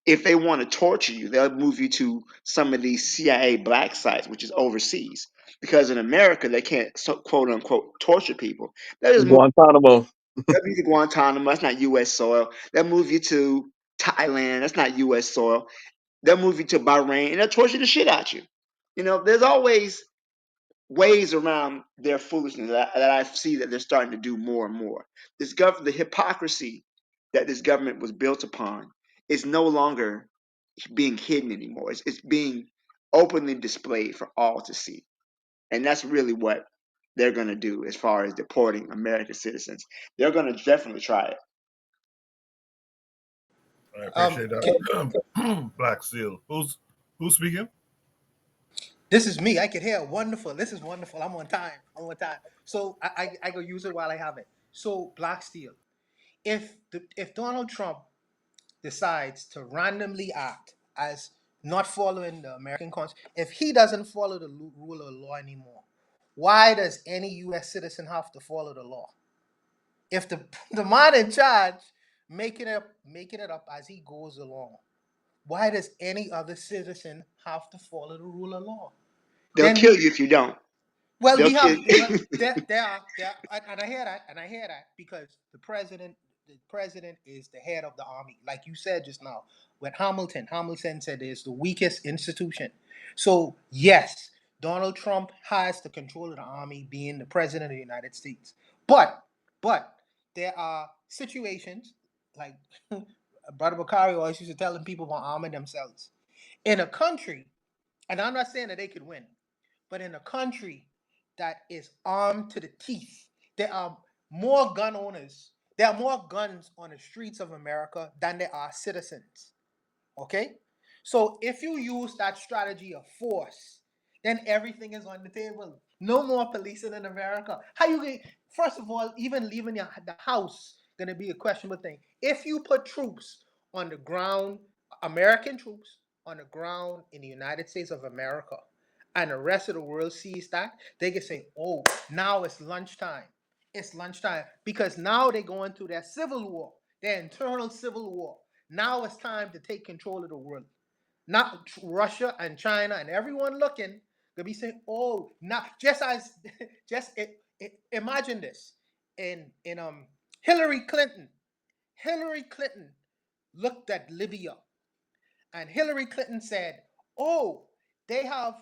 if they want to torture you, they'll move you to some of these CIA black sites, which is overseas. Because in America, they can't quote unquote torture people. They just move. Guantanamo. They'll move you to Guantanamo. That's not U.S. soil. They'll move you to Thailand. That's not U.S. soil. They'll move you to Bahrain, and they'll torture the shit out you. You know, there's always ways around their foolishness that I see that they're starting to do more and more. The hypocrisy that this government was built upon is no longer being hidden anymore. It's being openly displayed for all to see. And that's really what they're going to do as far as deporting American citizens. They're going to definitely try it. I appreciate that. Black Seal. Who's speaking? This is me. I can hear wonderful. This is wonderful. I'm on time. So I go use it while I have it. So Black Steel. If Donald Trump decides to randomly act as not following the American Constitution, if he doesn't follow the rule of law anymore, why does any U.S. citizen have to follow the law? If the man in charge making it up as he goes along, why does any other citizen have to follow the rule of law? They'll Then kill you if you don't. well, They'll we kill have you. there are, and I hear that because the president is the head of the army, like you said just now. With Hamilton said it's the weakest institution. So yes, Donald Trump has the control of the army, being the president of the United States. But there are situations like Brother Bakari always used to telling people about arming themselves in a country, and I'm not saying that they could win. But in a country that is armed to the teeth, there are more gun owners. There are more guns on the streets of America than there are citizens. Okay? So if you use that strategy of force, then everything is on the table. No more policing in America. How you get, first of all, even leaving the house gonna be a questionable thing. If you put troops on the ground, American troops on the ground in the United States of America, and the rest of the world sees that, they can say, oh, now it's lunchtime. It's lunchtime. Because now they're going through their civil war, their internal civil war. Now it's time to take control of the world. Not Russia and China and everyone looking, they'll be saying, oh, now imagine this. In Hillary Clinton looked at Libya, and Hillary Clinton said, "Oh, they have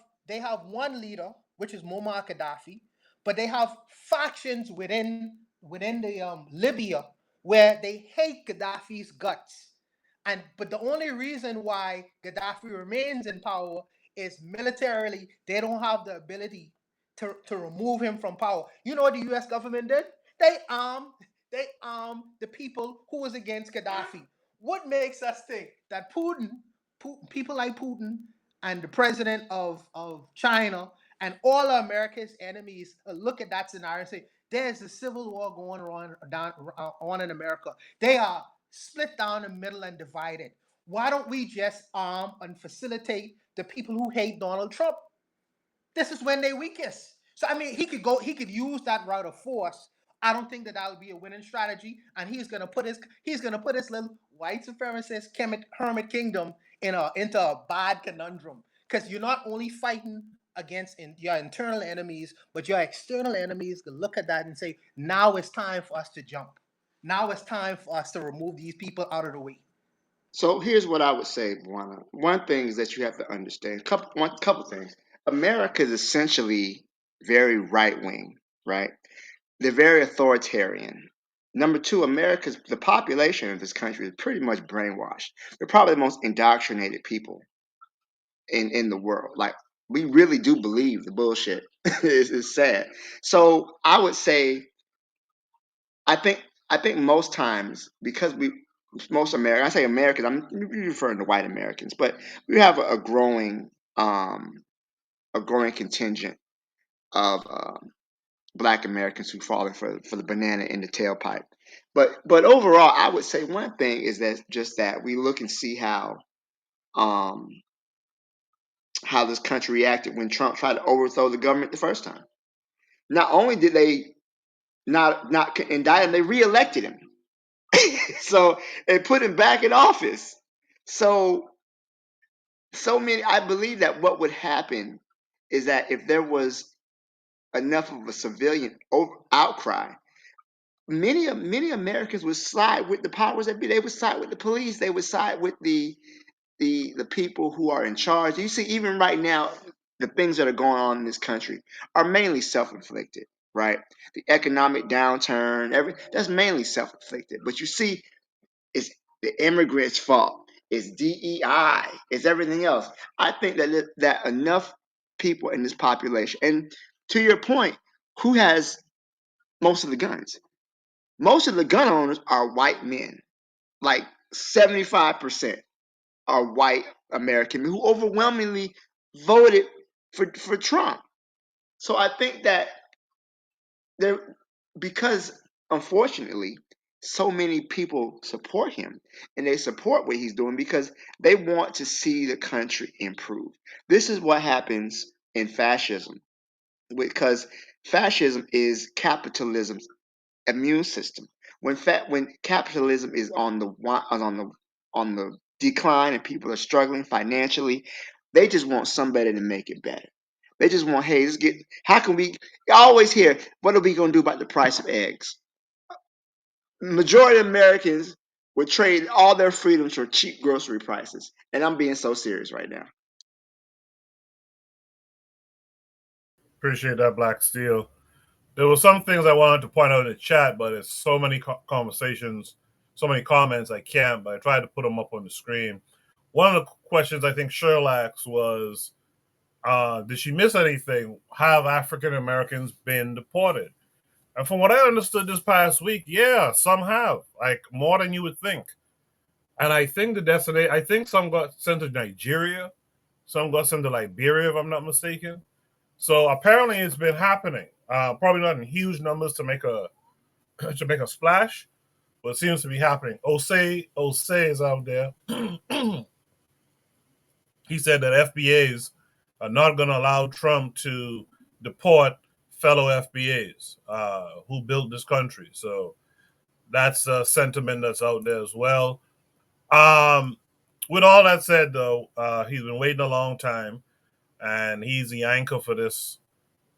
one leader, which is Muammar Gaddafi, but they have factions within the Libya where they hate Gaddafi's guts. But the only reason why Gaddafi remains in power is militarily. They don't have the ability to remove him from power. You know what the U.S. government did? They armed the people who was against Gaddafi. What makes us think that people like Putin and the president of China and all of America's enemies look at that scenario and say, there's a civil war going on in America. They are split down the middle and divided. Why don't we just arm and facilitate the people who hate Donald Trump? This is when they're weakest. So I mean, he could use that route of force. I don't think that would be a winning strategy, and he's gonna put his little white supremacist hermit kingdom into a bad conundrum, because you're not only fighting against your internal enemies, but your external enemies can look at that and say, now it's time for us to jump. Now it's time for us to remove these people out of the way. So here's what I would say, Buana. One thing is that you have to understand. Couple things. America is essentially very right wing, right? They're very authoritarian. Number two, the population of this country is pretty much brainwashed. They're probably the most indoctrinated people in the world. Like, we really do believe the bullshit. It's sad. So I would say, I think most times, because most Americans, I say Americans, I'm referring to white Americans, but we have a growing contingent of Black Americans who fallen for the banana in the tailpipe. But overall, I would say one thing is that we look and see um how this country reacted when Trump tried to overthrow the government the first time. Not only did they not indict him, they reelected him. So they put him back in office. So many. I believe that what would happen is that if there was enough of a civilian outcry, many Americans would side with the powers that be. They would side with the police. They would side with the people who are in charge. You see, even right now, the things that are going on in this country are mainly self-inflicted, right? The economic downturn, that's mainly self-inflicted. But you see, it's the immigrants' fault. It's DEI. It's everything else. I think that enough people in this population, and to your point, who has most of the guns? Most of the gun owners are white men. Like 75% are white American men who overwhelmingly voted for Trump. So I think that there, because unfortunately so many people support him and they support what he's doing because they want to see the country improve. This is what happens in fascism, because fascism is capitalism's immune system. When capitalism is on the decline and people are struggling financially, they just want somebody to make it better. They just want, hey, how can we? I always hear, what are we going to do about the price of eggs? Majority of Americans would trade all their freedoms for cheap grocery prices, and I'm being so serious right now. Appreciate that, Black Steel. There were some things I wanted to point out in the chat, but it's so many conversations, so many comments, I can't, but I tried to put them up on the screen. One of the questions I think Sherlax was, did she miss anything? Have African Americans been deported? And from what I understood this past week, yeah, some have, like more than you would think. And I think I think some got sent to Nigeria, some got sent to Liberia, if I'm not mistaken. So apparently it's been happening. Probably not in huge numbers to make a splash, but it seems to be happening. Osei is out there. He said that FBAs are not going to allow Trump to deport fellow FBAs who built this country. So that's a sentiment that's out there as well. With all that said, though, he's been waiting a long time, and he's the anchor for this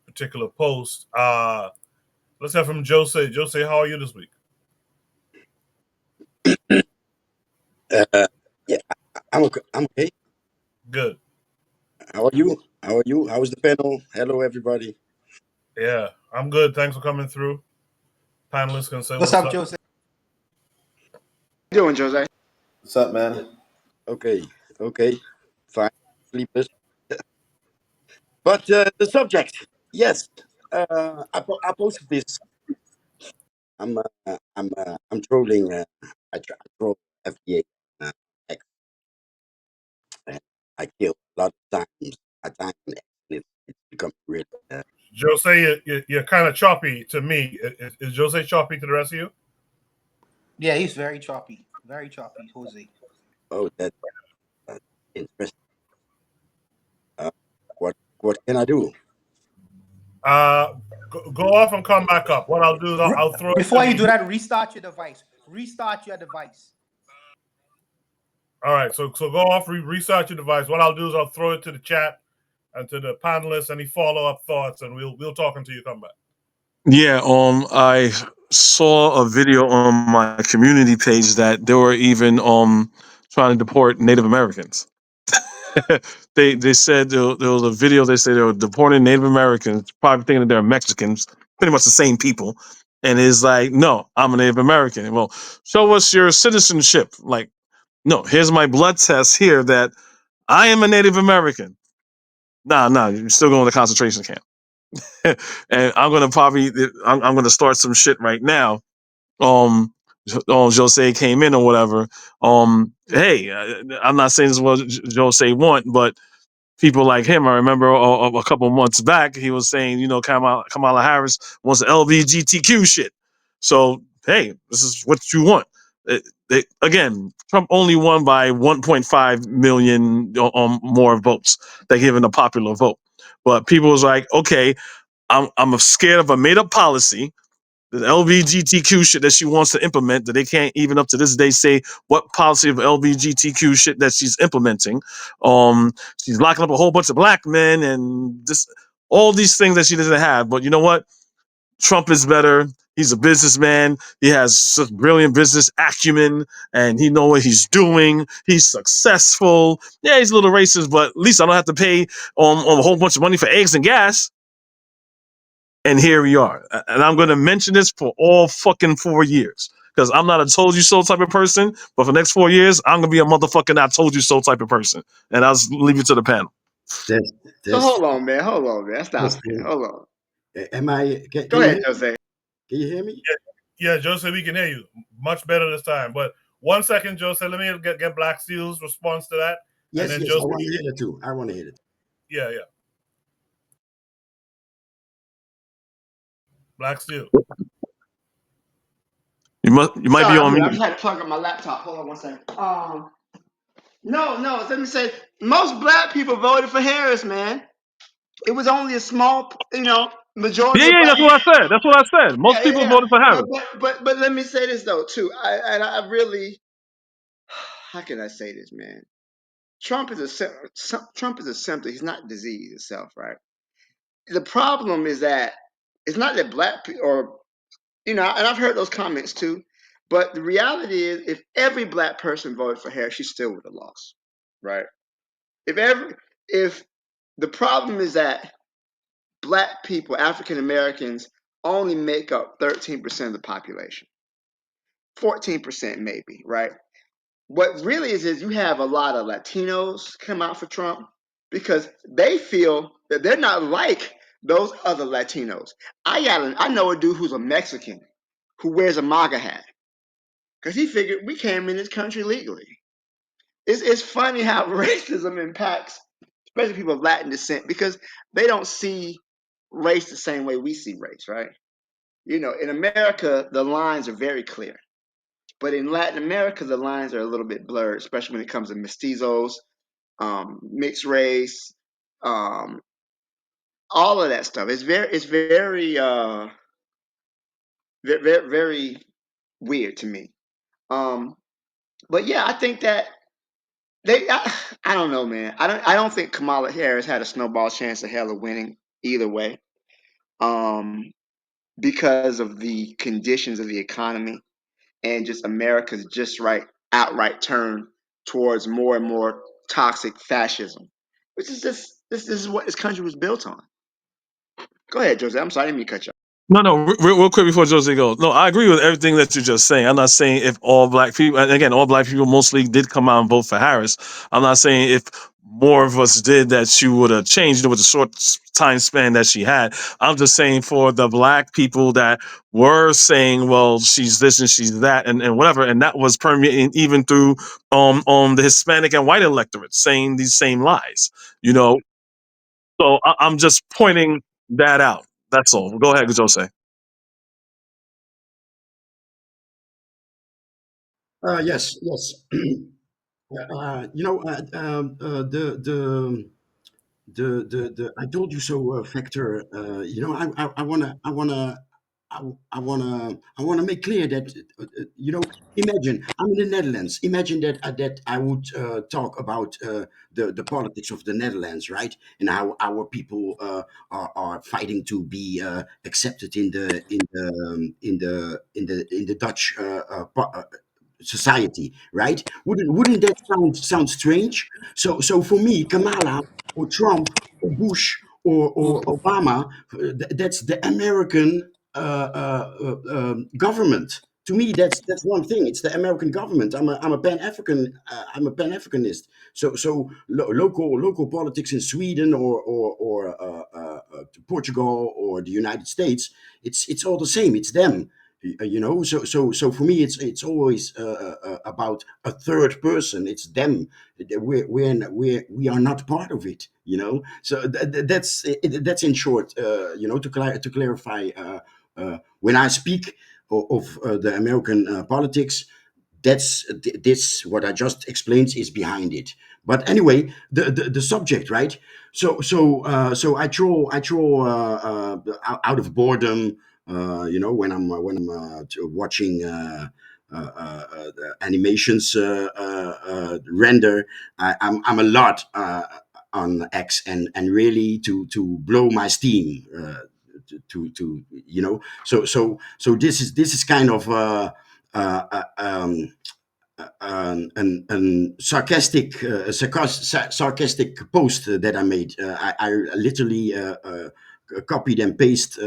particular post. Let's hear from Jose. Jose, how are you this week? Yeah, I'm okay. Good. How are you? How is the panel? Hello, everybody. Yeah, I'm good. Thanks for coming through. Panelists can say What's up, Jose? How you doing, Jose? What's up, man? Okay, fine. Sleepless. But the subject, yes. I posted this. I'm trolling. I troll FDA. X, and I kill a lot of times. At times, it's become really. Jose, you're kind of choppy to me. Is Jose choppy to the rest of you? Yeah, he's very choppy. Very choppy, Jose. Oh, that's interesting. What can I do? Go off and come back up. What I'll do is I'll throw. Before you do that, restart your device. Restart your device. All right, so go off, restart your device. What I'll do is I'll throw it to the chat, and to the panelists, any follow-up thoughts, and we'll talk until you come back. Yeah, I saw a video on my community page that they were even trying to deport Native Americans. They said there was a video. They said they were deporting Native Americans, probably thinking that they're Mexicans, pretty much the same people. And it's like, no, I'm a Native American. Well, show us your citizenship. Like, no, here's my blood test here that I am a Native American. Nah, you're still going to the concentration camp. And I'm gonna probably I'm gonna start some shit right now. Jose came in or whatever. Hey, I'm not saying this is what Jose want, but people like him, I remember a couple months back, he was saying, Kamala Harris wants the LGBTQ shit. So hey, this is what you want. Again, Trump only won by 1.5 million more votes than given a popular vote. But people was like, okay, I'm scared of a made up policy, the LGBTQ shit that she wants to implement, that they can't even up to this day say what policy of LGBTQ shit that she's implementing. She's locking up a whole bunch of black men and just all these things that she doesn't have. But you know what? Trump is better. He's a businessman. He has such brilliant business acumen, and he knows what he's doing. He's successful. Yeah, he's a little racist, but at least I don't have to pay a whole bunch of money for eggs and gas. And here we are. And I'm going to mention this for all fucking 4 years. Because I'm not a told you so type of person. But for the next 4 years, I'm going to be a motherfucking not told you so type of person. And I'll leave you to the panel. So hold on, man. Stop it. Hold on. Am I? Go ahead, Jose. Can you hear me? Yeah, Jose, we can hear you much better this time. But 1 second, Jose, let me get Black Steel's response to that. Yes, and then Jose, Jose, I want to hear it too. Yeah. Black Steel. You might be on mute. I mute. just had to plug up my laptop. Hold on 1 second. No. Let me say, most black people voted for Harris, man. It was only a small, majority of Yeah, black. that's what I said. Most people voted for Harris. But let me say this though too. I really, how can I say this, man? Trump is a symptom. He's not disease itself, right? The problem is that it's not that black people, or and I've heard those comments too. But the reality is, if every black person voted for Harris, she still would have lost, right? If the problem is that black people, African Americans, only make up 13% of the population, 14% maybe, right? What really is you have a lot of Latinos come out for Trump because they feel that they're not like those other Latinos. I know a dude who's a Mexican who wears a MAGA hat because he figured we came in this country legally. It's funny how racism impacts, especially people of Latin descent, because they don't see race the same way we see race, right? In America, the lines are very clear. But in Latin America, the lines are a little bit blurred, especially when it comes to mestizos, mixed race, all of that stuff. It's very, very weird to me. But yeah, I think that I don't know, man. I don't think Kamala Harris had a snowball chance of hell of winning either way, because of the conditions of the economy and just America's outright turn towards more and more toxic fascism, which is just this is what this country was built on. Go ahead, Jose. I'm sorry, I didn't mean to cut you off. No, real quick before Jose goes. No, I agree with everything that you're just saying. I'm not saying if all black people, and again, all black people mostly did come out and vote for Harris. I'm not saying if more of us did that she would have changed with the short time span that she had. I'm just saying for the black people that were saying, well, she's this and she's that and whatever, and that was permeating even through the Hispanic and white electorate saying these same lies. So I'm just pointing that out. That's all. Go ahead, Jose. Yes. The I told you so factor. I wanna I wanna make clear that imagine I'm in the Netherlands. Imagine that I would talk about the politics of the Netherlands, right? And how our people are fighting to be accepted in the Dutch society, right? Wouldn't that sound strange? So for me, Kamala or Trump or Bush or Obama, that's the American government. To me, that's one thing. It's the American government. I'm a Pan African. I'm a Pan Africanist. So local politics in Sweden or Portugal or the United States, it's all the same. It's them. So for me it's always about a third person. It's them. We are not part of it, so that's in short, to clarify, when I speak of the American politics, this what I just explained is behind it. But anyway, the subject, right? So I draw out of boredom, when I'm watching the animations render. I'm a lot on X, and really to blow my steam, so this is kind of an sarcastic post that I made. I literally copied and paste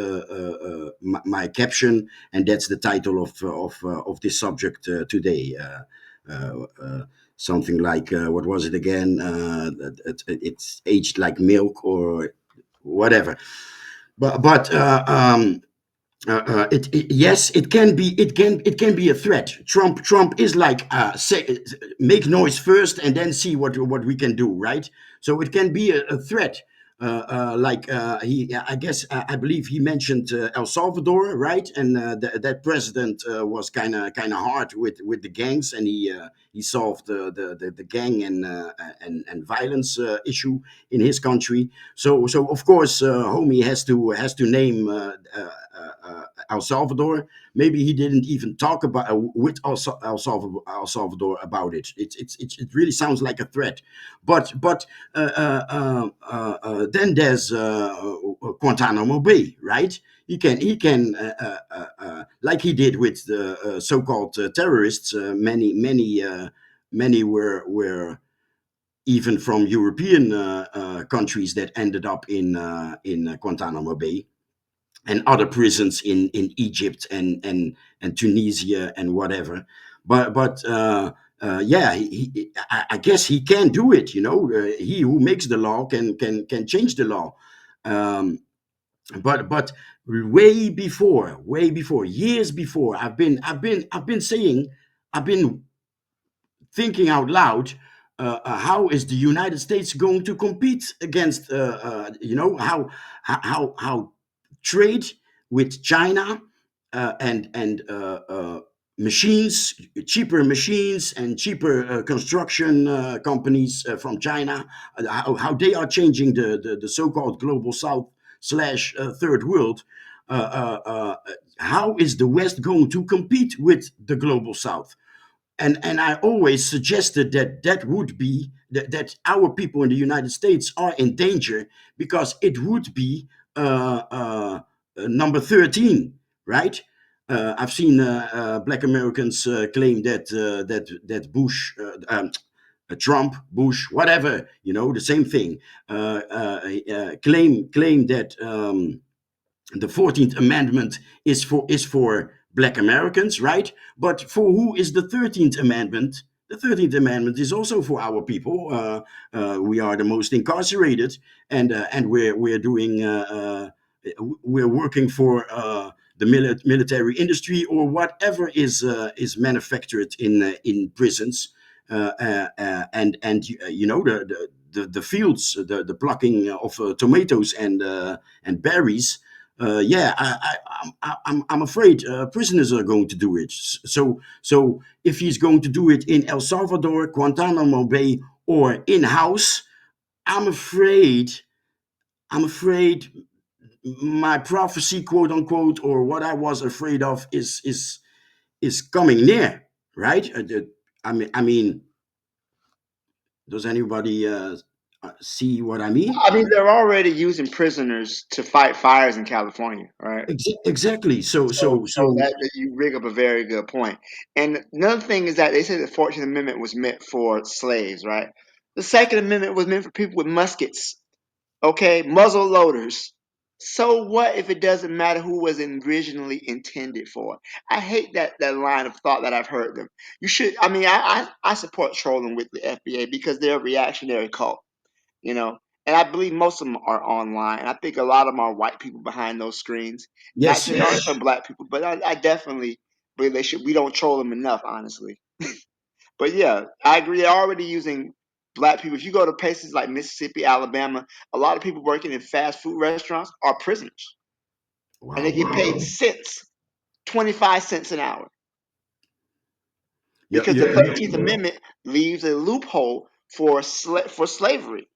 my caption, and that's the title of this subject today. Something like, what was it again? It's aged like milk or whatever. But yes, it can be a threat. Trump is like, say, make noise first and then see what we can do, right? So it can be a threat. Like, I guess, I believe he mentioned El Salvador, right? And that president was kind of hard with the gangs, and he solved the gang and violence issue in his country. So of course, homie has to name El Salvador. Maybe he didn't even talk about with El Salvador about it. It really sounds like a threat. But then there's Guantanamo Bay, right? He can like he did with the so-called terrorists. Many were even from European countries that ended up in Guantanamo Bay, and other prisons in Egypt and Tunisia and whatever. But yeah, I guess he can do it. He who makes the law can change the law. Um, but way before, years before, I've been saying, I've been thinking out loud, how is the United States going to compete against, how trade with China, and machines, cheaper machines and cheaper construction companies from China, how they are changing the so-called global South slash third world. How is the West going to compete with the global South? And I always suggested that would be that our people in the United States are in danger, because it would be number 13, right? I've seen Black Americans claim that Bush, Trump, Bush, whatever, the same thing. Claim that. The 14th Amendment is for Black Americans, right? But for who is the 13th Amendment? The 13th Amendment is also for our people. We are the most incarcerated, and we're working for the military industry, or whatever is manufactured in prisons, and the fields, the plucking of tomatoes and berries. Yeah, I'm afraid prisoners are going to do it. So if he's going to do it in El Salvador, Guantanamo Bay, or in house, I'm afraid my prophecy, quote unquote, or what I was afraid of is coming near, right? I mean, does anybody see what I mean? I mean, they're already using prisoners to fight fires in California, right? Exactly. So So, so so that you rig up a very good point. And another thing is that they say the 14th Amendment was meant for slaves, right? The Second Amendment was meant for people with muskets, okay, muzzle loaders. So what if it doesn't matter who was originally intended for? I hate that line of thought that I've heard them. You should. I mean, I support trolling with the FBA because they're a reactionary cult, you know. And I believe most of them are online. I think a lot of them are white people behind those screens. Not yes, to, there are some black people, but I definitely believe they should. We don't troll them enough, honestly. But yeah, I agree. They're already using black people. If you go to places like Mississippi, Alabama, a lot of people working in fast food restaurants are prisoners, and they wow, get paid cents, 25 cents an hour, yeah, because yeah, the 13th Amendment leaves a loophole for slavery.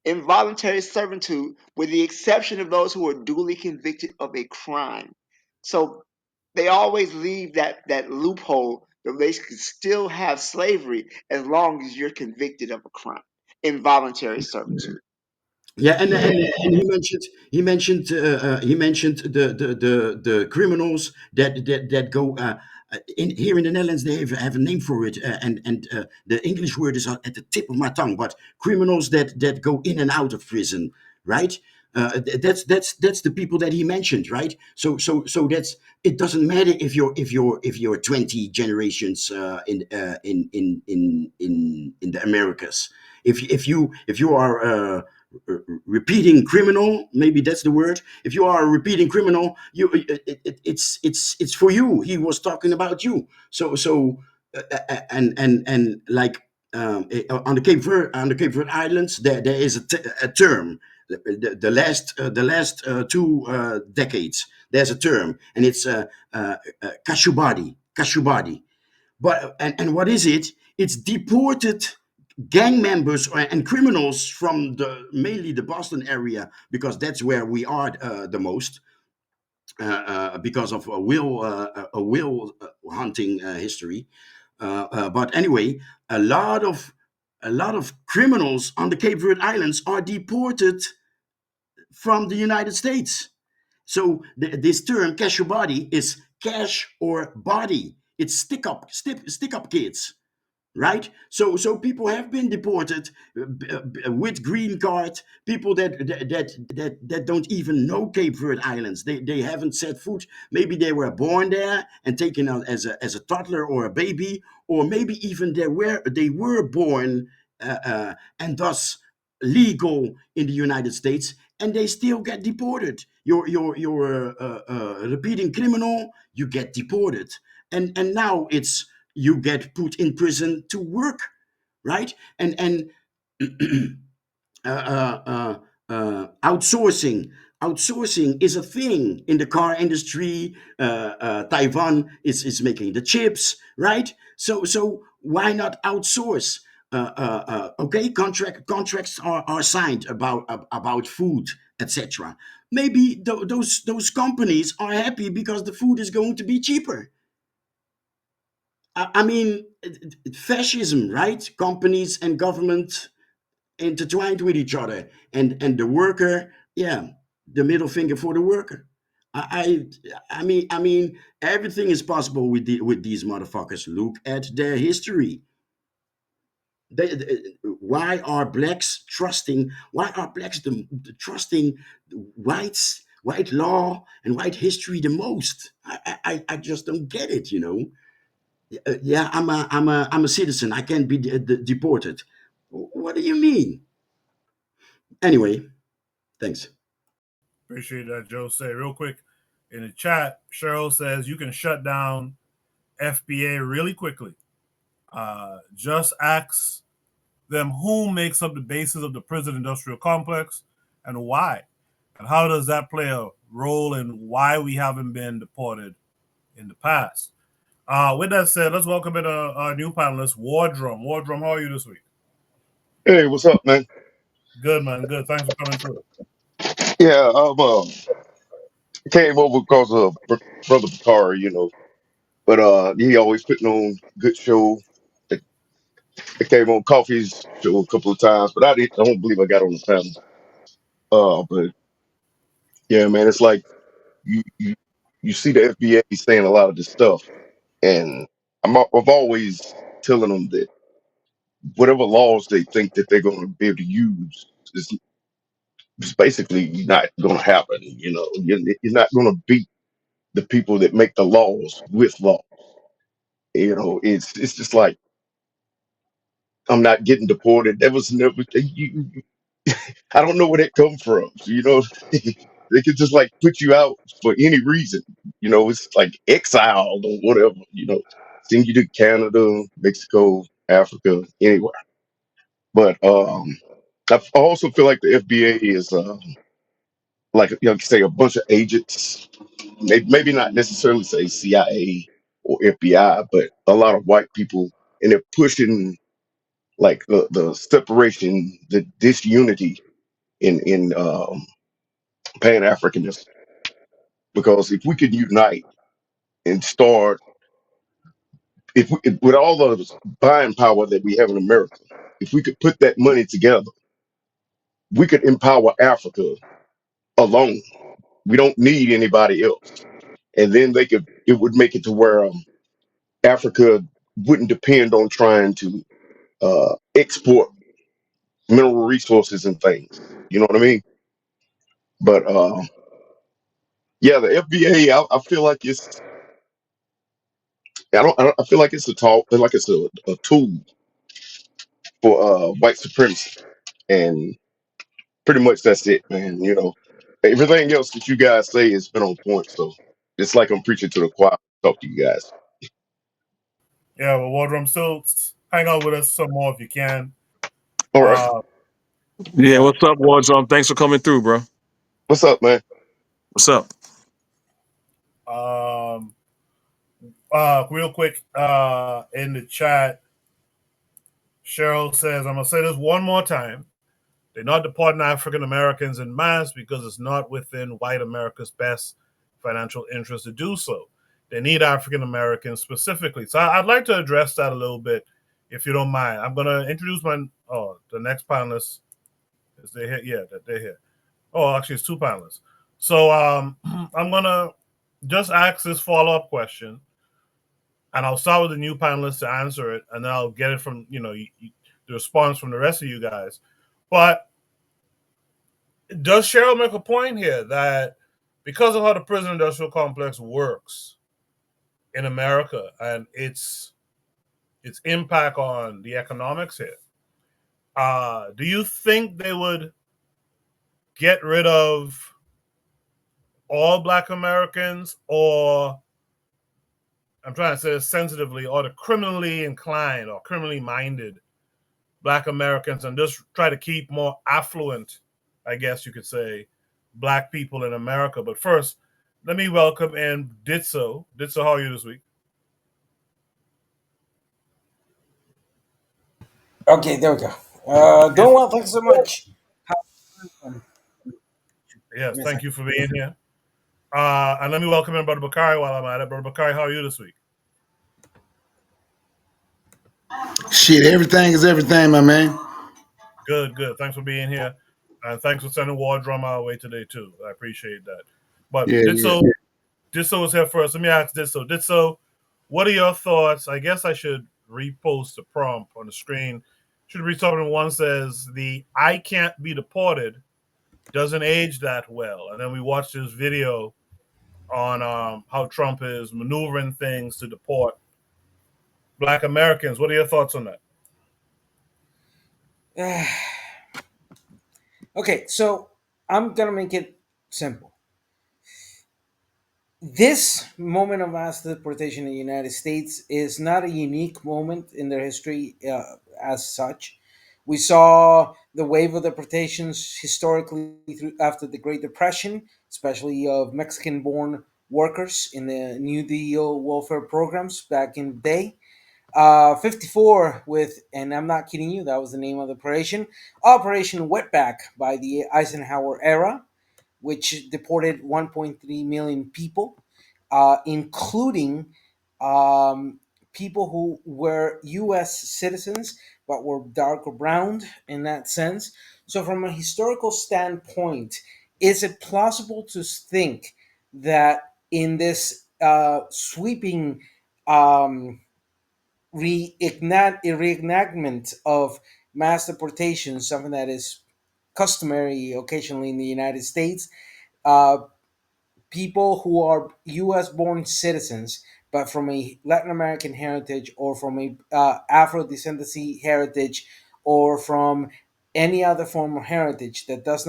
Involuntary servitude, with the exception of those who are duly convicted of a crime. So they always leave that loophole that they could still have slavery as long as you're convicted of a crime. Involuntary servitude. yeah, and he mentioned the criminals that go in here in the Netherlands. They have a name for it, and the English word is at the tip of my tongue. But criminals that go in and out of prison, right? That's the people that he mentioned, right? So that's, it doesn't matter if you're 20 generations in the Americas. If you are repeating criminal, maybe that's the word. If you are a repeating criminal, it's for you. He was talking about you. And like on the Cape Verde Islands, there is a term. The last 2 decades, there's a term, and it's kashubadi. But and what is it? It's deported gang members and criminals from mainly the Boston area, because that's where we are the most, because of a will hunting history. But anyway, a lot of criminals on the Cape Verde Islands are deported from the United States. So this term cash your body is cash or body. It's stick up kids, right? So people have been deported with green card. People that don't even know Cape Verde Islands. They haven't set foot. Maybe they were born there and taken out as a toddler or a baby, or maybe even they were born and thus legal in the United States, and they still get deported. You're a repeating criminal, you get deported, and now it's you get put in prison to work, right? And uh, uh, outsourcing is a thing in the car industry. Taiwan is making the chips, right? So why not outsource? Okay, contracts are signed about food, etc. Maybe those companies are happy because the food is going to be cheaper. I mean, fascism, right? Companies and government intertwined with each other, and the worker, yeah, the middle finger for the worker. I mean, everything is possible with these motherfuckers. Look at their history. Why are blacks trusting? Why are blacks trusting white law and white history the most? I just don't get it. Yeah, I'm a citizen. I can't be deported. What do you mean? Anyway, thanks. Appreciate that, Joe. Say real quick in the chat, Cheryl says you can shut down FBA really quickly. Just ask them who makes up the basis of the prison industrial complex and why. And how does that play a role in why we haven't been deported in the past? With that said, let's welcome in our new panelist, Wardrum. Wardrum, how are you this week? Hey, what's up, man? Good, man. Good. Thanks for coming through. Yeah, came over because of Brother Bakari, you know. But he always putting on good show. They, they came on Coffee's show a couple of times, but I don't believe I got on the panel. But yeah, man, it's like you see the FBA saying a lot of this stuff, and I've always telling them that whatever laws they think that they're going to be able to use is basically not going to happen. You know, you're not going to beat the people that make the laws with law. You know, it's just like I'm not getting deported. That was never. I don't know where that come from. You know, they could just like put you out for any reason. You know, it's like exiled or whatever. You know, send you to Canada, Mexico, Africa, anywhere. But I also feel like the FBA is like say a bunch of agents. Maybe not necessarily say CIA or FBI, but a lot of white people, and they're pushing like the separation, the disunity in Pan Africanism. Because if we could unite and start, with all the buying power that we have in America, if we could put that money together, we could empower Africa alone. We don't need anybody else, and then it would make it to where Africa wouldn't depend on trying to export mineral resources and things. You know what I mean? But yeah, the FBA, I feel like I feel like it's a talk, like it's a tool for white supremacy, and pretty much that's it, man. You know, everything else that you guys say has been on point, so it's like I'm preaching to the choir. Talk to you guys. Yeah, well, Wardrum, still hang out with us some more if you can. All right, Uh, Yeah, yeah. what's up, Wardrum? Thanks for coming through, bro. what's up, man? What's up? Um, real quick, in the chat, Cheryl says, I'm gonna say this one more time. They're not deporting African Americans in mass because it's not within white America's best financial interest to do so. They need African Americans specifically. So I'd like to address that a little bit, if you don't mind. I'm going to introduce the next panelist. Is they here? Yeah, they're here. Oh, actually, it's two panelists. So I'm going to just ask this follow up question, and I'll start with the new panelists to answer it, and then I'll get it from, the response from the rest of you guys. But does Cheryl make a point here that because of how the prison industrial complex works in America and its impact on the economics here, do you think they would get rid of all Black Americans, or I'm trying to say this sensitively, or the criminally inclined or criminally minded Black Americans, and just try to keep more affluent, I guess you could say, Black people in America? But first, let me welcome in Ditso. Ditso, how are you this week? Okay, there we go. Doing Yes, well, thanks so much. yes, Yes, thank you for being here. And let me welcome in Brother Bakari while I'm at it. Brother Bakari, how are you this week? Shit, everything is everything, my man. Good, good. Thanks for being here. And thanks for sending War Drum our way today, too. I appreciate that. But Yeah, yeah. Ditso is here first. Let me ask Ditso. Ditso, what are your thoughts? I guess I should repost the prompt on the screen. Should read something. One says, the I can't be deported doesn't age that well. And then we watched this video on how Trump is maneuvering things to deport Black Americans. What are your thoughts on that? okay, so I'm gonna make it simple. This moment of mass deportation in the United States is not a unique moment in their history as such. We saw the wave of deportations historically after the Great Depression, especially of Mexican-born workers in the New Deal welfare programs back in the day. 54 with, and I'm not kidding you, that was the name of the operation, Operation Wetback by the Eisenhower era. which deported 1.3 million people, including people who were U.S. citizens but were darker browned in that sense. So, from a historical standpoint, is it plausible to think that in this sweeping reenactment of mass deportation, something that is customary occasionally in the United States, uh, people who are U.S. born citizens but from a Latin American heritage or from a Afro descendancy heritage or from any other form of heritage that does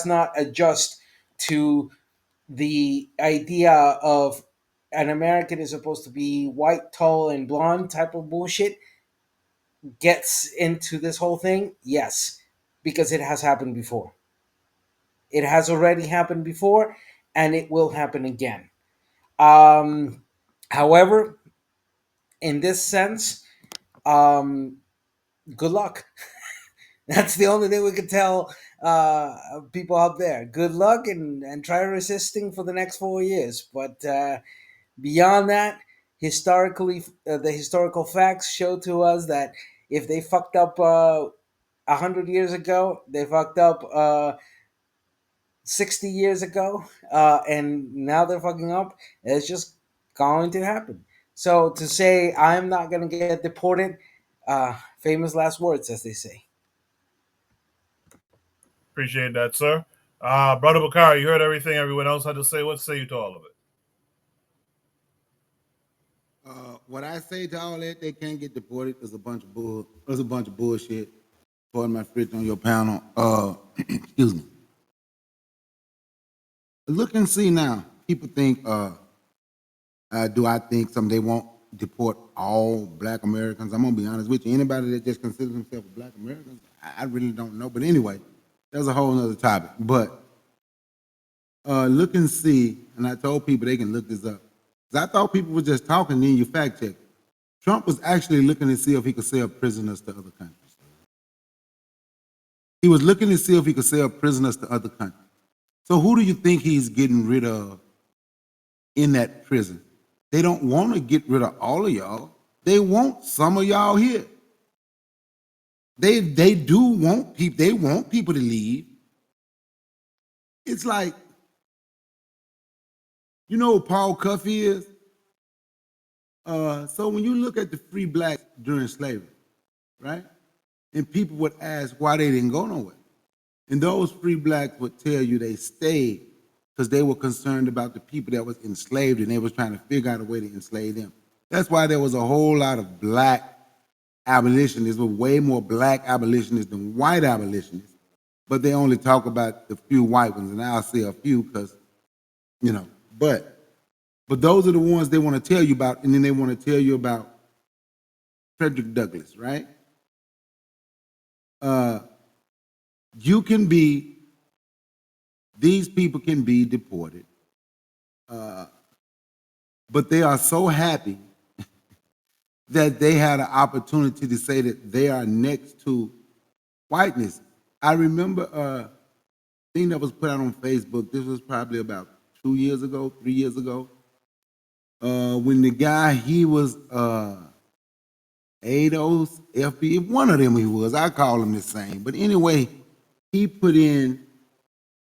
not adjust to the idea of an American is supposed to be white, tall, and blonde type of bullshit gets into this whole thing? Yes, because it has happened before. It has already happened before, and it will happen again. However, in this sense, good luck. That's the only thing we can tell people out there. Good luck and try resisting for the next 4 years. But beyond that, historically, the historical facts show to us that if they fucked up 100 years ago, they fucked up 60 years ago, and now they're fucking up. It's just going to happen. So to say I'm not going to get deported, famous last words, as they say. Appreciate that, sir. Brother Bakari, you heard everything everyone else had to say. What say you to all of it? What I say to all that, they can't get deported is a bunch of bull. It's a bunch of bullshit. Pardon my French on your panel. Excuse me. Look and see now. People think, do I think they won't deport all Black Americans? I'm gonna be honest with you. Anybody that just considers himself a Black American, I really don't know. But anyway, that's a whole other topic. But look and see, and I told people they can look this up. I thought people were just talking, then you fact check. Trump was actually looking to see if he could sell prisoners to other countries. He was looking to see if he could sell prisoners to other countries. So who do you think he's getting rid of in that prison? They don't want to get rid of all of y'all. They want some of y'all here. They do want people. They want people to leave. It's like, you know what Paul Cuff is? So when you look at the free blacks during slavery, right? And people would ask why they didn't go nowhere. And those free blacks would tell you they stayed because they were concerned about the people that was enslaved and they was trying to figure out a way to enslave them. That's why there was a whole lot of black abolitionists, with way more black abolitionists than white abolitionists. But they only talk about the few white ones, and I'll say a few because, but those are the ones they want to tell you about, and then they want to tell you about Frederick Douglass, right? These people can be deported, but they are so happy that they had an opportunity to say that they are next to whiteness. I remember a thing that was put out on Facebook. This was probably about 3 years ago, when the guy, he was ADOS, FB, one of them he was. I call him the same. But anyway, he put in,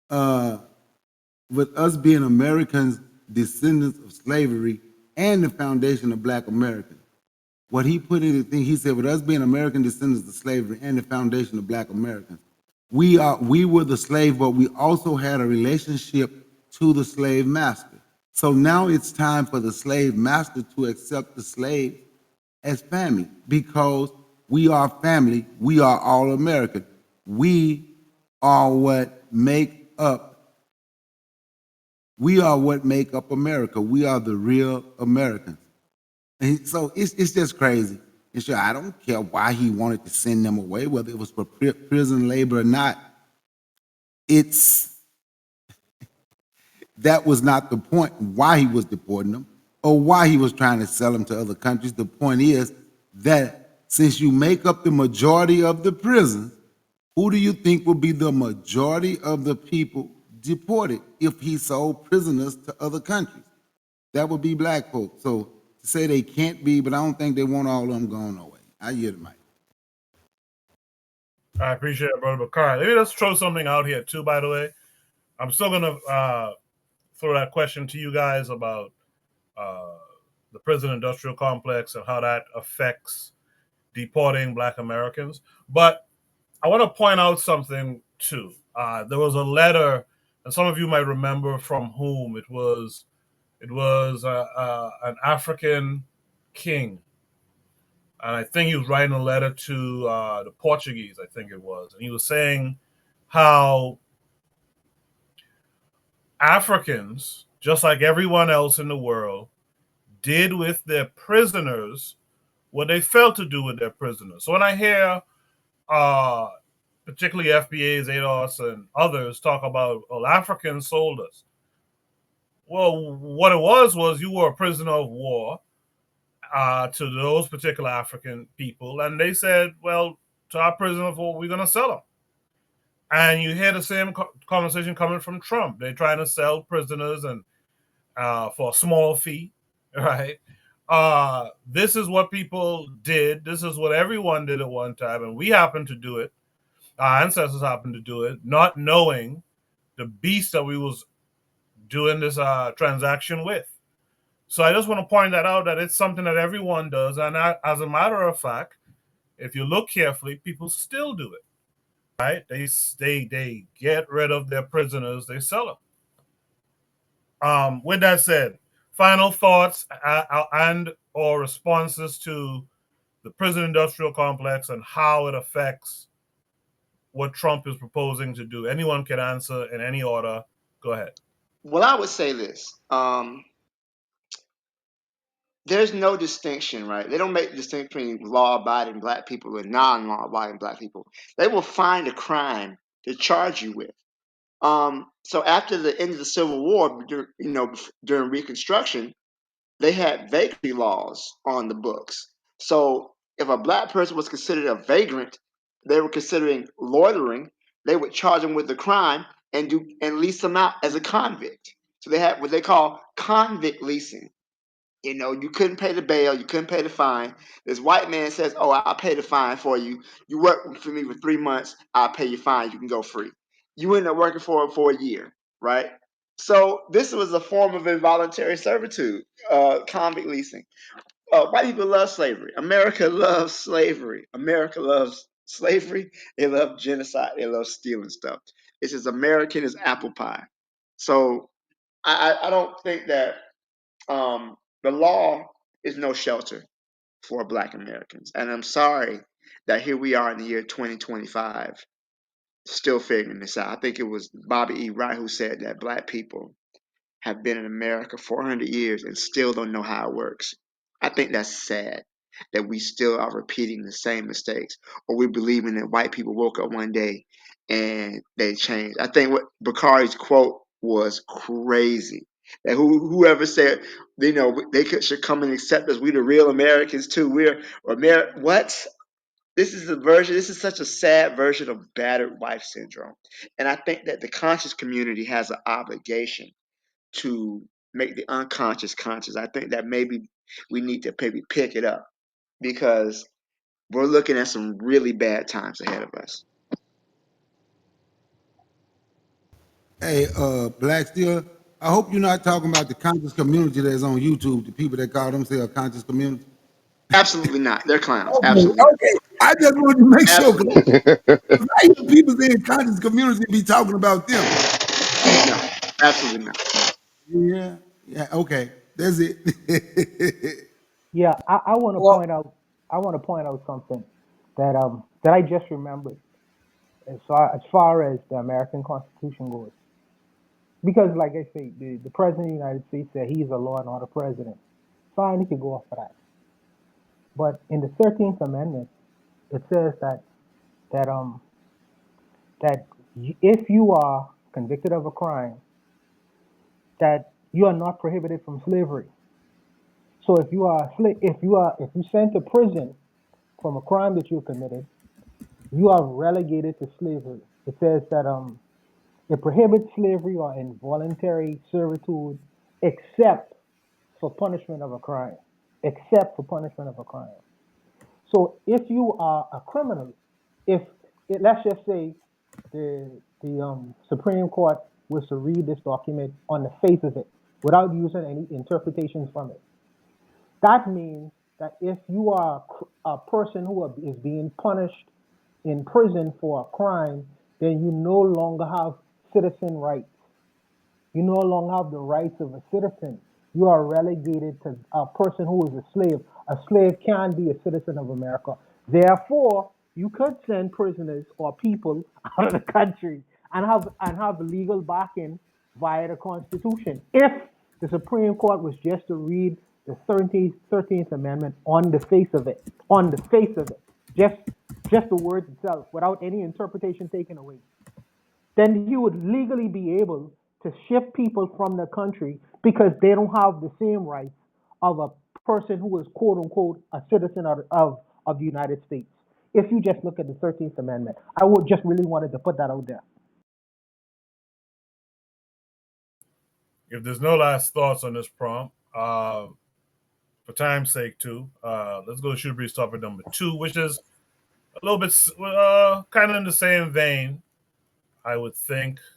with us being Americans, descendants of slavery, and the foundation of Black America. What he put in the thing, he said, with us being American descendants of slavery and the foundation of Black Americans, we were the slave, but we also had a relationship to the slave master. So now it's time for the slave master to accept the slave as family, because we are family. We are all American. We are what make up America. We are the real Americans. And so it's just crazy. And sure, I don't care why he wanted to send them away, whether it was for prison labor or not. That was not the point why he was deporting them or why he was trying to sell them to other countries. The point is that since you make up the majority of the prisons, who do you think will be the majority of the people deported if he sold prisoners to other countries? That would be black folks. So to say they can't be, but I don't think they want all of them gone away. I hear the mic. I appreciate it, Brother Bakari. Let me just throw something out here, too, by the way. I'm still going to throw that question to you guys about the prison industrial complex and how that affects deporting Black Americans. But I want to point out something, too. There was a letter, and some of you might remember from whom it was. It was an African king. And I think he was writing a letter to the Portuguese, I think it was. And he was saying how Africans, just like everyone else in the world, did with their prisoners what they failed to do with their prisoners. So when I hear particularly FBA's ADOS and others talk about, well, Africans sold us. Well, what it was you were a prisoner of war to those particular African people, and they said, well, to our prisoner of war, we're going to sell them. And you hear the same conversation coming from Trump. They're trying to sell prisoners and for a small fee, right? This is what people did. This is what everyone did at one time, and we happened to do it. Our ancestors happened to do it, not knowing the beast that we was doing this transaction with. So I just want to point that out, that it's something that everyone does. And as a matter of fact, if you look carefully, people still do it, right? They get rid of their prisoners, they sell them. With that said, final thoughts and or responses to the prison industrial complex and how it affects what Trump is proposing to do. Anyone can answer in any order. Go ahead. Well, I would say this. There's no distinction, right? They don't make the distinction between law-abiding Black people and non-law-abiding Black people. They will find a crime to charge you with. So after the end of the Civil War, during Reconstruction, they had vagrancy laws on the books. So if a Black person was considered a vagrant, they were considering loitering. They would charge them with the crime and lease them out as a convict. So they had what they call convict leasing. You couldn't pay the bail, you couldn't pay the fine. This white man says, "Oh, I'll pay the fine for you. You work for me for 3 months, I'll pay your fine, you can go free." You end up working for him for a year, right? So this was a form of involuntary servitude, convict leasing. White people love slavery. America loves slavery. America loves slavery. They love genocide. They love stealing stuff. It's as American as apple pie. So I don't think that the law is no shelter for Black Americans. And I'm sorry that here we are in the year 2025 still figuring this out. I think it was Bobby E. Wright who said that Black people have been in America 400 years and still don't know how it works. I think that's sad that we still are repeating the same mistakes, or we're believing that white people woke up one day and they changed. I think what Bakari's quote was crazy. That whoever said, they should come and accept us. We the real Americans too. What? This is such a sad version of battered wife syndrome. And I think that the conscious community has an obligation to make the unconscious conscious. I think that maybe we need to maybe pick it up because we're looking at some really bad times ahead of us. Hey, Black Steel, I hope you're not talking about the conscious community that's on YouTube, the people that call themselves conscious community. Absolutely not. They're clowns. Okay, Absolutely not. okay. I just wanted to make sure, Absolutely. because I hear people in conscious community be talking about them. No. Absolutely not. Yeah, okay. That's it. Yeah, I want to Well, point out. I want to point out something that I just remembered as far as the American Constitution goes. Because, like I say, the president of the United States said he's a law and order president. Fine, he could go off for that. But in the 13th Amendment, it says that that if you are convicted of a crime, that you are not prohibited from slavery. So if you sent to prison from a crime that you committed, you are relegated to slavery. It says that it prohibits slavery or involuntary servitude except for punishment of a crime. Except for punishment of a crime. So if you are a criminal, if let's just say the Supreme Court was to read this document on the face of it without using any interpretations from it, that means that if you are a person who is being punished in prison for a crime, then you no longer have citizen rights. You no longer have the rights of a citizen. You are relegated to a person who is a slave. A slave can be a citizen of America. Therefore, you could send prisoners or people out of the country and have legal backing via the Constitution. If the Supreme Court was just to read the 13th Amendment on the face of it, on the face of it, just the words itself, without any interpretation taken away, then you would legally be able to ship people from the country because they don't have the same rights of a person who is quote unquote a citizen of the United States. If you just look at the 13th Amendment, I would just really wanted to put that out there. If there's no last thoughts on this prompt, for time's sake, too, let's go to Shooter Breeze topic number 2, which is a little bit kind of in the same vein, I would think.